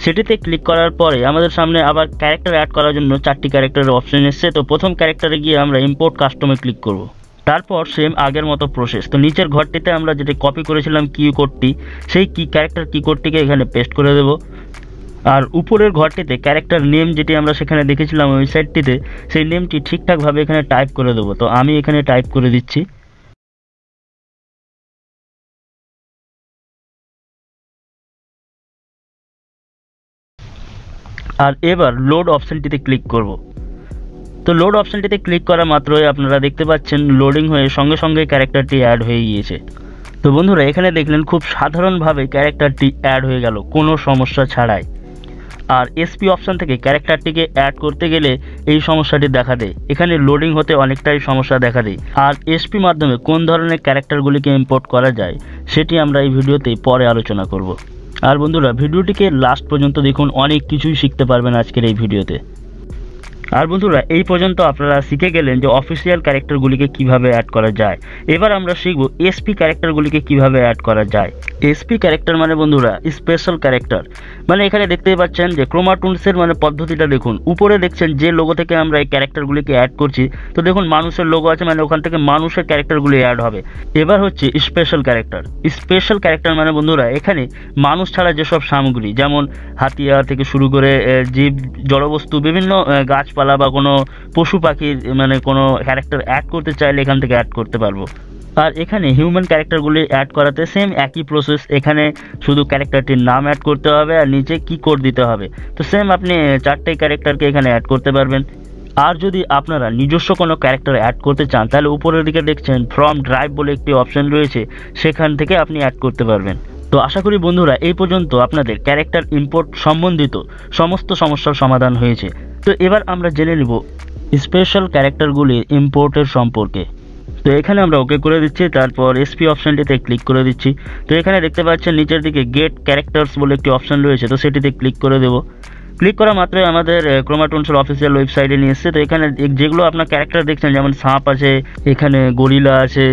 সেটিতে ক্লিক করার পরে আমাদের সামনে আবার ক্যারেক্টার অ্যাড করার জন্য 4টি ক্যারেক্টারের অপশন এসছে। তো প্রথম ক্যারেক্টারে গিয়ে আমরা ইম্পোর্ট কাস্টমে ক্লিক করব। তারপর সেম আগের মতো প্রসেস। তো নিচের ঘরটিতে আমরা যেটা কপি করেছিলাম কি কোডটি, সেই কি ক্যারেক্টার কি কোডটিকে এখানে পেস্ট করে দেব। আর উপরের ঘরটিতে ক্যারেক্টার নেম যেটি আমরা সেখানে দেখেছিলাম ওয়েবসাইটটিতে, সেই নেমটি ঠিকঠাকভাবে এখানে টাইপ করে দেবো। তো আমি এখানে টাইপ করে দিচ্ছি। আর এবার লোড অপশনটিতে ক্লিক করব। তো লোড অপশনটিতে ক্লিক করা মাত্রই আপনারা দেখতে পাচ্ছেন লোডিং হয়ে সঙ্গে সঙ্গে ক্যারেক্টারটি অ্যাড হয়ে গিয়েছে। তো বন্ধুরা এখানে দেখলেন খুব সাধারণভাবে ক্যারেক্টারটি অ্যাড হয়ে গেল কোনো সমস্যা ছাড়াই। আর এসপি অপশন থেকে ক্যারেক্টারটিকে অ্যাড করতে গেলে এই সমস্যাটি দেখা দেয়, এখানে লোডিং হতে অনেকটাই সমস্যা দেখা দেয়। আর এসপি মাধ্যমে কোন ধরনের ক্যারেক্টারগুলিকে ইম্পোর্ট করা যায় সেটি আমরা এই ভিডিওতে পরে আলোচনা করব। আর বন্ধুরা ভিডিওটিকে লাস্ট পর্যন্ত দেখুন, অনেক কিছুই শিখতে পারবেন আজকের এই ভিডিওতে। আর বন্ধুরা এই পর্যন্ত আপনারা শিখে গেলেন যে অফিসিয়াল ক্যারেক্টারগুলিকে কিভাবে অ্যাড করা যায়। এবার আমরা শিখব এসপি ক্যারেক্টারগুলিকে কিভাবে অ্যাড করা যায়। এসপি ক্যারেক্টার মানে বন্ধুরা স্পেশাল ক্যারেক্টার, মানে এখানে দেখতেই পাচ্ছেন যে ক্রোমাটুনসের মানে পদ্ধতিটা দেখুন। উপরে দেখছেন যে লোগো থেকে আমরা এই ক্যারেক্টারগুলিকে অ্যাড করছি, তো দেখুন মানুষের লোগো আছে, মানে ওখান থেকে মানুষের ক্যারেক্টারগুলি অ্যাড হবে। এবার হচ্ছে স্পেশাল ক্যারেক্টার। স্পেশাল ক্যারেক্টার মানে বন্ধুরা এখানে মানুষ ছাড়া যেসব সামগ্রী, যেমন হাতিয়ার থেকে শুরু করে জীব জড়বস্তু বিভিন্ন গাছপালা বা কোনো পশু পাখির মানে কোনো ক্যারেক্টার অ্যাড করতে চাইলে এখান থেকে অ্যাড করতে পারবো। আর এখানে হিউম্যান ক্যারেক্টারগুলি অ্যাড করাতে সেম একই প্রসেস, এখানে শুধু ক্যারেক্টারটির নাম অ্যাড করতে হবে আর নিচে কি কোড দিতে হবে। তো সেম আপনি 4টি ক্যারেক্টারকে এখানে অ্যাড করতে পারবেন। আর যদি আপনারা নিজস্ব কোনো ক্যারেক্টার অ্যাড করতে চান তাহলে উপরের দিকে দেখছেন ফ্রম ড্রাইভ বলে একটি অপশন রয়েছে, সেখান থেকে আপনি অ্যাড করতে পারবেন। তো আশা করি বন্ধুরা এই পর্যন্ত আপনাদের ক্যারেক্টার ইম্পোর্ট সম্বন্ধিত সমস্ত সমস্যার সমাধান হয়েছে। তো এবার আমরা জেনে নেব স্পেশাল ক্যারেক্টারগুলির ইম্পোর্টের সম্পর্কে। তো এখানে আমরা ওকে করে দিচ্ছি, তারপর এসপি অপশনটিতে ক্লিক করে দিচ্ছি। তো এখানে দেখতে পাচ্ছেন নিচের দিকে গেট ক্যারেক্টার্স বলে একটি অপশন রয়েছে, তো সেটিতে ক্লিক করে দেবো। ক্লিক করা মাত্রই আমাদের ক্রোমাটুনসের অফিসিয়াল ওয়েবসাইটে নিয়ে এসছে। তো এখানে যেগুলো আপনার ক্যারেক্টার দেখছেন, যেমন সাপ আছে, এখানে গরিলা আছে,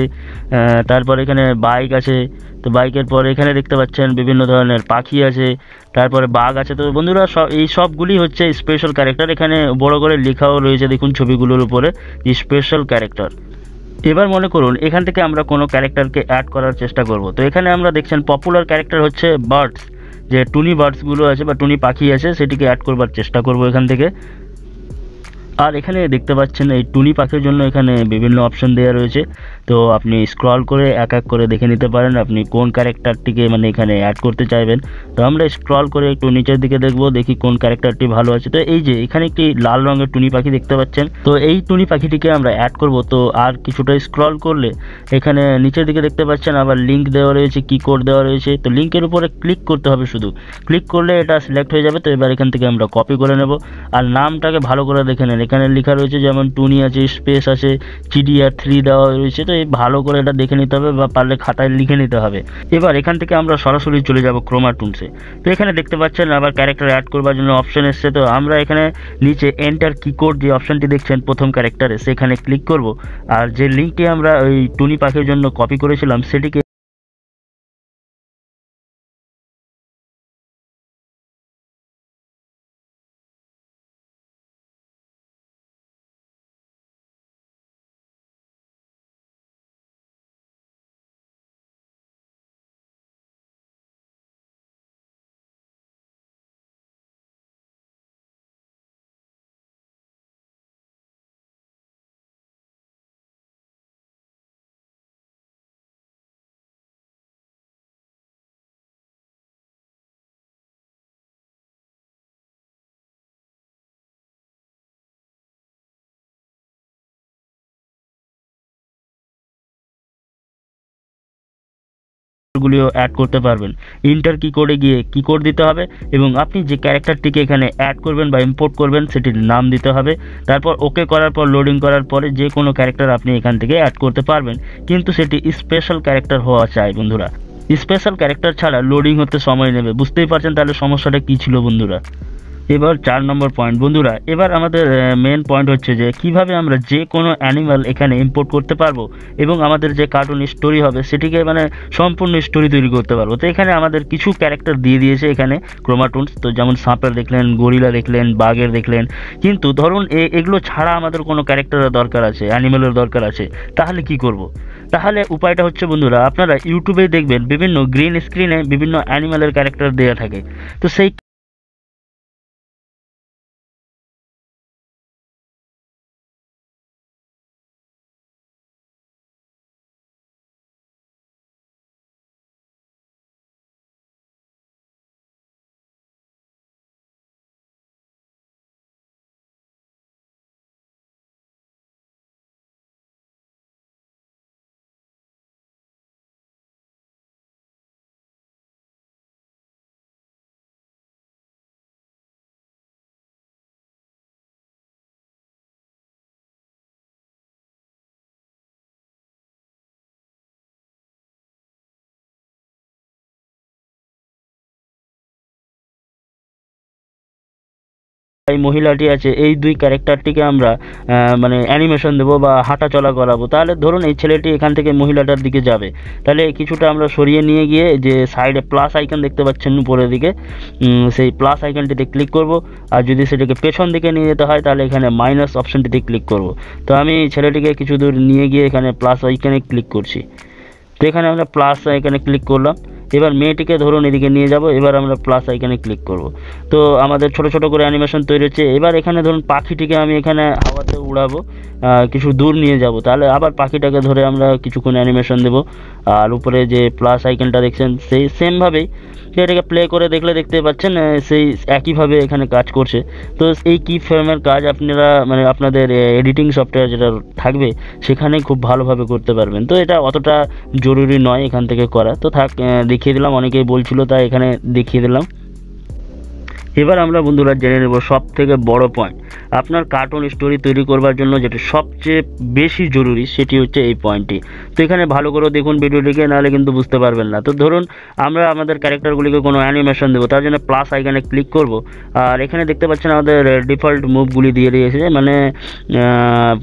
তারপর এখানে বাইক আছে। তো বাইকের পরে এখানে দেখতে পাচ্ছেন বিভিন্ন ধরনের পাখি আছে, তারপরে বাঘ আছে। তো বন্ধুরা এই সবগুলি হচ্ছে স্পেশাল ক্যারেক্টার, এখানে বড় করে লেখাও রয়েছে দেখুন ছবিগুলোর উপরে স্পেশাল ক্যারেক্টার। এবার মনে করুন এখান থেকে আমরা কোনো ক্যারেক্টারকে অ্যাড করার চেষ্টা করব। তো এখানে আমরা দেখছেন পপুলার ক্যারেক্টার হচ্ছে বার্ডস, যে টুনি বার্ডসগুলো আছে বা টুনি পাখি আছে সেটিকে অ্যাড করবার চেষ্টা করব এখান থেকে। আর এখানে দেখতে পাচ্ছেন এই টুনি পাখির জন্য এখানে বিভিন্ন অপশন দেওয়া রয়েছে, তো আপনি স্ক্রল করে এক এক করে দেখে নিতে পারেন আপনি কোন ক্যারেক্টারটিকে মানে এখানে অ্যাড করতে চাইবেন। তো আমরা স্ক্রল করে একটু নিচের দিকে দেখবো, দেখি কোন ক্যারেক্টারটি ভালো আছে। তো এই যে এখানে একটি লাল রঙের টুনি পাখি দেখতে পাচ্ছেন, তো এই টুনি পাখিটিকে আমরা অ্যাড করব। তো আর কিছুটা স্ক্রল করলে এখানে নিচের দিকে দেখতে পাচ্ছেন আবার লিঙ্ক দেওয়া রয়েছে, কি কোড দেওয়া রয়েছে। তো লিঙ্কের উপরে ক্লিক করতে হবে, শুধু ক্লিক করলে এটা সিলেক্ট হয়ে যাবে। তো এবার এখান থেকে আমরা কপি করে নেব, আর নামটাকে ভালো করে দেখে নেন। এখানে লেখা রয়েছে যেমন টুনি আছে, স্পেস আছে, GDR3 দেওয়া রয়েছে। তো এই ভালো করে এটা দেখে নিতে হবে, বা পারলে খাতায় লিখে নিতে হবে। এবার এখান থেকে আমরা সরাসরি চলে যাব ক্রোমা টুলসে। তো এখানে দেখতে পাচ্ছেন আবার ক্যারেক্টার অ্যাড করবার জন্য অপশন এসছে। তো আমরা এখানে নিচে এন্টার কিকোড যে অপশনটি দেখছেন প্রথম ক্যারেক্টারে, সেখানে ক্লিক করব। আর যে লিঙ্কটি আমরা ওই টুনি পাখির জন্য কপি করেছিলাম সেটিকে গুলিও অ্যাড করতে পারবেন। ইন্টার কি কোডে গিয়ে কি কোড দিতে হবে, এবং আপনি যে ক্যারেক্টারটিকে এখানে অ্যাড করবেন বা ইম্পোর্ট করবেন সেটির নাম দিতে হবে। তারপর ওকে করার পর লোডিং করার পরে যে কোনো ক্যারেক্টার আপনি এখান থেকে অ্যাড করতে পারবেন, কিন্তু সেটি স্পেশাল ক্যারেক্টার হওয়া চাই বন্ধুরা। স্পেশাল ক্যারেক্টার ছাড়া লোডিং হতে সময় নেবে, বুঝতেই পারছেন তাহলে সমস্যাটা কী ছিল বন্ধুরা। এবার 4 নম্বর পয়েন্ট বন্ধুরা, এবার আমাদের মেন পয়েন্ট হচ্ছে যে কিভাবে আমরা যে কোনো অ্যানিমাল এখানে ইম্পোর্ট করতে পারবো, এবং আমাদের যে কার্টুন স্টোরি হবে সেটিকে মানে সম্পূর্ণ স্টোরি তৈরি করতে পারবো। তো এখানে আমাদের কিছু ক্যারেক্টার দিয়ে দিয়েছে এখানে ক্রোমাটুনস। তো যেমন সাপের দেখলেন, গরিলা দেখলেন, বাঘের দেখলেন, কিন্তু ধরুন এগুলো ছাড়া আমাদের কোনো ক্যারেক্টারের দরকার আছে, অ্যানিমালের দরকার আছে, তাহলে কি করব? তাহলে উপায়টা হচ্ছে বন্ধুরা, আপনারা ইউটিউবে দেখবেন বিভিন্ন গ্রিন স্ক্রিনে বিভিন্ন অ্যানিমালের ক্যারেক্টার দেওয়া থাকে। তো সেই এই মহিলাটি আছে, এই দুই ক্যারেক্টারটিকে আমরা মানে অ্যানিমেশন দেবো বা হাঁটা চলা করাবো। তাহলে ধরুন এই ছেলেটি এখান থেকে মহিলাটার দিকে যাবে, তাহলে কিছুটা আমরা সরিয়ে নিয়ে গিয়ে যে সাইডে প্লাস আইকন দেখতে পাচ্ছেন উপরের দিকে, সেই প্লাস আইকনটিতে ক্লিক করব। আর যদি সেটাকে পেছন দিকে নিয়ে যেতে হয় তাহলে এখানে মাইনাস অপশানটিতে ক্লিক করব। তো আমি ছেলেটিকে কিছু দূর নিয়ে গিয়ে এখানে প্লাস আইকনে ক্লিক করছি। তো এখানে আমরা প্লাস আইকনে ক্লিক করলাম। এবার মেয়েটিকে ধরুন এদিকে নিয়ে যাব, এবার আমরা প্লাস আইকনে ক্লিক করব। তো আমাদের ছোট ছোট করে অ্যানিমেশন তৈরি হচ্ছে। এবার এখানে ধরুন পাখিটিকে আমি এখানে হাওয়াতে উড়াবো, কিছু দূর নিয়ে যাব, তাহলে আবার পাখিটাকে ধরে আমরা কিছুক্ষণ অ্যানিমেশন দেব। আর উপরে যে প্লাস আইকনটা দেখছেন সেই সেমভাবেই এটাকে প্লে করে দেখলে দেখতে পাচ্ছেন সেই একইভাবে এখানে কাজ করছে। তো এই কি ফ্রেমের কাজ আপনারা মানে আপনাদের এডিটিং সফটওয়্যার যেটা থাকবে সেখানেই খুব ভালোভাবে করতে পারবেন। তো এটা অতটা জরুরি নয় এখান থেকে করা, তো থাক দেখিয়ে দিলাম, অনেকেই বলছিল তাই এখানে দেখিয়ে দিলাম। এবার আমরা বন্ধুরা জেনে নেব সব থেকে বড় পয়েন্ট, আপনার কার্টুন স্টোরি তৈরি করবার জন্য যেটা সবচেয়ে বেশি জরুরি সেটি হচ্ছে এই পয়েন্টটি। তো এখানে ভালো করে দেখুন ভিডিওটিকে, নাহলে কিন্তু বুঝতে পারবেন না। তো ধরুন আমরা আমাদের ক্যারেক্টারগুলিকে কোনো অ্যানিমেশন দেবো, তার জন্য প্লাস আইকনে ক্লিক করব। আর এখানে দেখতে পাচ্ছেন আমাদের ডিফল্ট মুভগুলি দিয়ে দিয়েছে, মানে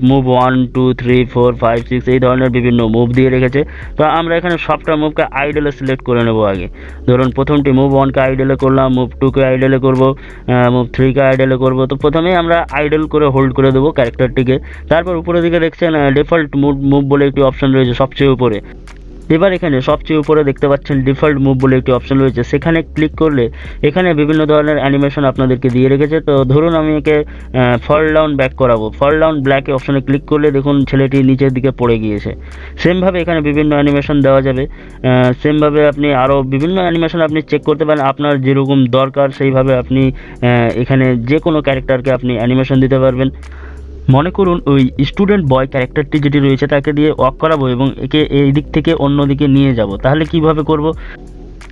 মুভ 1 2 3 4 5 6 এই ধরনের বিভিন্ন মুভ দিয়ে রেখেছে। তো আমরা এখানে সবটা মুভকে আইডলে সিলেক্ট করে নেব আগে। ধরুন প্রথমটি মুভ 1কে আইডলে করলাম, মুভ 2কে আইডলে করব, মুভ 3কে আইডলে করব। তো প্রথমেই আমরা আইডল করে হোল্ড করে দেবো ক্যারেক্টারটিকে। তারপর উপরের দিকে দেখছেন ডিফল্ট মুভ বলে একটি অপশন রয়েছে সবচেয়ে উপরে। এবার এখানে সবচেয়ে উপরে দেখতে পাচ্ছেন ডিফল্ট মুভ বলে একটি অপশন রয়েছে, সেখানে ক্লিক করলে এখানে বিভিন্ন ধরনের অ্যানিমেশন আপনাদেরকে দিয়ে রেখেছে। তো ধরুন আমি একে ফল ডাউন ব্যাক করাবো, ফল ডাউন ব্ল্যাক অপশনে ক্লিক করলে দেখুন ছেলেটি নিচের দিকে পড়ে গিয়েছে। সেমভাবে এখানে বিভিন্ন অ্যানিমেশন দেওয়া যাবে। সেমভাবে আপনি আরও বিভিন্ন অ্যানিমেশন আপনি চেক করতে পারেন, আপনার যেরকম দরকার সেইভাবে আপনি এখানে যে কোনো ক্যারেক্টারকে আপনি অ্যানিমেশন দিতে পারবেন। মনে করুন ওই স্টুডেন্ট বয় ক্যারেক্টারটি যেটি রয়েছে তাকে দিয়ে ওয়াক করাবো এবং একে এই দিক থেকে অন্য দিকে নিয়ে যাব, তাহলে কিভাবে করব?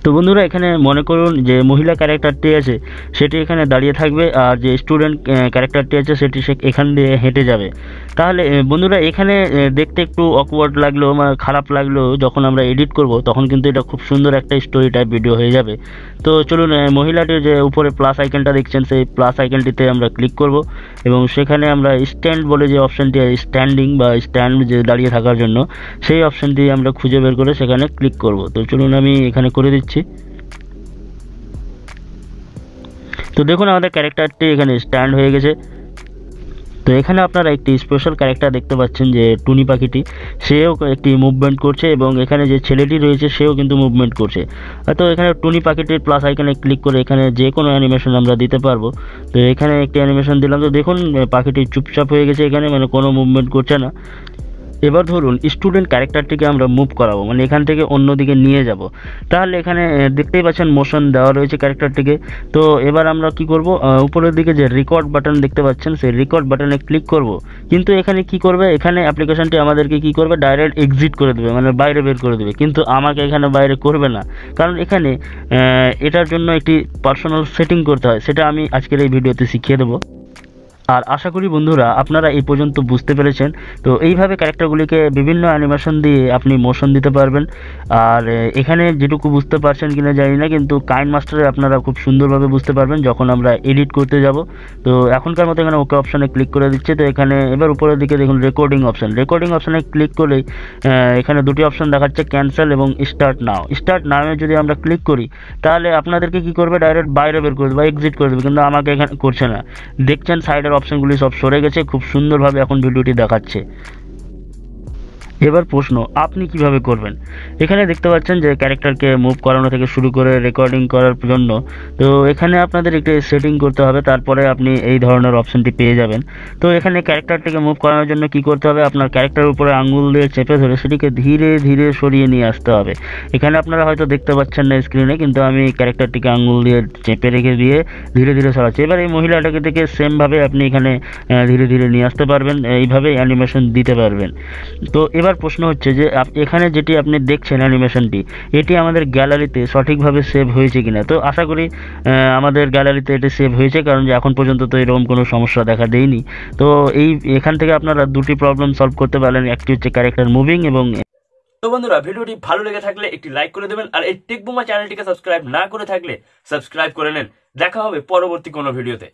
তো বন্ধুরা এখানে মনে করুন যে মহিলা ক্যারেক্টারটি আছে সেটি এখানে দাঁড়িয়ে থাকবে, আর যে স্টুডেন্ট ক্যারেক্টারটি আছে সেটি এখান দিয়ে হেঁটে যাবে। তাহলে বন্ধুরা এখানে দেখতে একটু অকওয়ার্ড লাগলেও খারাপ লাগলেও যখন আমরা এডিট করব তখন কিন্তু এটা খুব সুন্দর একটা স্টোরি টাইপ ভিডিও হয়ে যাবে। তো চলুন মহিলাটির যে উপরে প্লাস আইকনটা দেখছেন সেই প্লাস আইকনটিতে আমরা ক্লিক করব এবং সেখানে আমরা স্ট্যান্ড বলে যে অপশানটি স্ট্যান্ডিং বা স্ট্যান্ড যে দাঁড়িয়ে থাকার জন্য সেই অপশানটি আমরা খুঁজে বের করে সেখানে ক্লিক করব। তো চলুন আমি এখানে করে দিচ্ছি। তো দেখুন আমাদের ক্যারেক্টারটি এখানে স্ট্যান্ড হয়ে গেছে। তো এখানে আপনারা একটি স্পেশাল ক্যারেক্টার দেখতে পাচ্ছেন যে টুনি পাখিটি, সেও একটি মুভমেন্ট করছে এবং এখানে যে ছেলেটি রয়েছে সেও কিন্তু মুভমেন্ট করছে। তো এখানে টুনি পাখিটির প্লাস আইকনে ক্লিক করে এখানে যে কোনো অ্যানিমেশন আমরা দিতে পারবো। তো এখানে একটি অ্যানিমেশন দিলাম, তো দেখুন পাখিটি চুপচাপ হয়ে গেছে, এখানে কোনো মুভমেন্ট করছে না। এবার ধরুন স্টুডেন্ট ক্যারেক্টারটিকে আমরা মুভ করাবো, এখান থেকে অন্য দিকে নিয়ে যাব, তাহলে এখানে দেখতেই পাচ্ছেন মোশন দেওয়া রয়েছে ক্যারেক্টারটিকে। তো এবার আমরা কি করব, উপরের দিকে যে রেকর্ড বাটন দেখতে পাচ্ছেন সেই রেকর্ড বাটনে ক্লিক করব। কিন্তু এখানে কি করবে, এখানে অ্যাপ্লিকেশনটি আমাদেরকে কি করবে, ডাইরেক্ট এক্সিট করে দেবে, বাইরে বের করে দেবে। কিন্তু আমাকে এখানে বাইরে করবে না, কারণ এখানে এটার জন্য একটি পার্সোনাল সেটিং করতে হয়, সেটা আমি আজকের এই ভিডিওতে শিখিয়ে দেবো। আর আশা করি বন্ধুরা আপনারা এই পর্যন্ত বুঝতে পেরেছেন। তো এইভাবে ক্যারেক্টারগুলিকে বিভিন্ন অ্যানিমেশন দিয়ে আপনি মোশন দিতে পারবেন। আর এখানে যেটুকু বুঝতে পারছেন কিনা জানি না, কিন্তু কাইন মাস্টারে আপনারা খুব সুন্দরভাবে বুঝতে পারবেন যখন আমরা এডিট করতে যাব। তো এখনকার মতো এখানে ওকে অপশানে ক্লিক করে দিচ্ছে। তো এখানে এবার উপরের দিকে দেখুন রেকর্ডিং অপশানে ক্লিক করলেই এখানে দুটি অপশান দেখাচ্ছে, ক্যান্সেল এবং স্টার্ট নাও। স্টার্ট নাওয়ে যদি আমরা ক্লিক করি তাহলে আপনাদেরকে কি করবে, ডাইরেক্ট বাইরে বের করে দেবে বা এক্সিট করে দেবে, কিন্তু আমাকে এখানে করছে না। দেখছেন সাইডের অপশনগুলি সব সরে গেছে, খুব সুন্দরভাবে এখন ভিডিওটি দেখাচ্ছে। এবার প্রশ্ন, আপনি কিভাবে করবেন? এখানে দেখতে পাচ্ছেন যে ক্যারেক্টারকে মুভ করানো থেকে শুরু করে রেকর্ডিং করার জন্য, তো এখানে আপনাদের একটি সেটিং করতে হবে, তারপরে আপনি এই ধরনের অপশনটি পেয়ে যাবেন। তো এখানে ক্যারেক্টারটিকে মুভ করানোর জন্য কি করতে হবে, আপনার ক্যারেক্টারের উপরে আঙুল দিয়ে চেপে ধরে সেটিকে ধীরে ধীরে সরিয়ে নিয়ে আসতে হবে। এখানে আপনারা হয়তো দেখতে পাচ্ছেন না স্ক্রিনে, কিন্তু আমি ক্যারেক্টারটিকে আঙুল দিয়ে চেপে রেখে দিয়ে ধীরে ধীরে সরাচ্ছি। এবার এই মহিলাটাকে থেকে সেমভাবে আপনি এখানে ধীরে ধীরে নিয়ে আসতে পারবেন, এইভাবে অ্যানিমেশন দিতে পারবেন। তো এবার প্রশ্ন হচ্ছে যে এখানে যেটি আপনি দেখছেন অ্যানিমেশনটি, এটি আমাদের গ্যালারিতে সঠিকভাবে সেভ হয়েছে কিনা। তো আশা করি আমাদের গ্যালারিতে এটি সেভ হয়েছে, কারণ যে এখন পর্যন্ত তো এরকম কোনো সমস্যা দেখা দেয়নি। তো এখান থেকে আপনারা দুটি প্রবলেম সলভ করতে পারেন, একটি হচ্ছে ক্যারেক্টার মুভিং এবং। তো বন্ধুরা ভিডিওটি ভালো লেগে থাকলে একটি লাইক করে দেবেন, আর এই টেক বুমা চ্যানেলটিকে সাবস্ক্রাইব না করে থাকলে সাবস্ক্রাইব করে নেন। দেখা হবে পরবর্তী কোনো ভিডিওতে।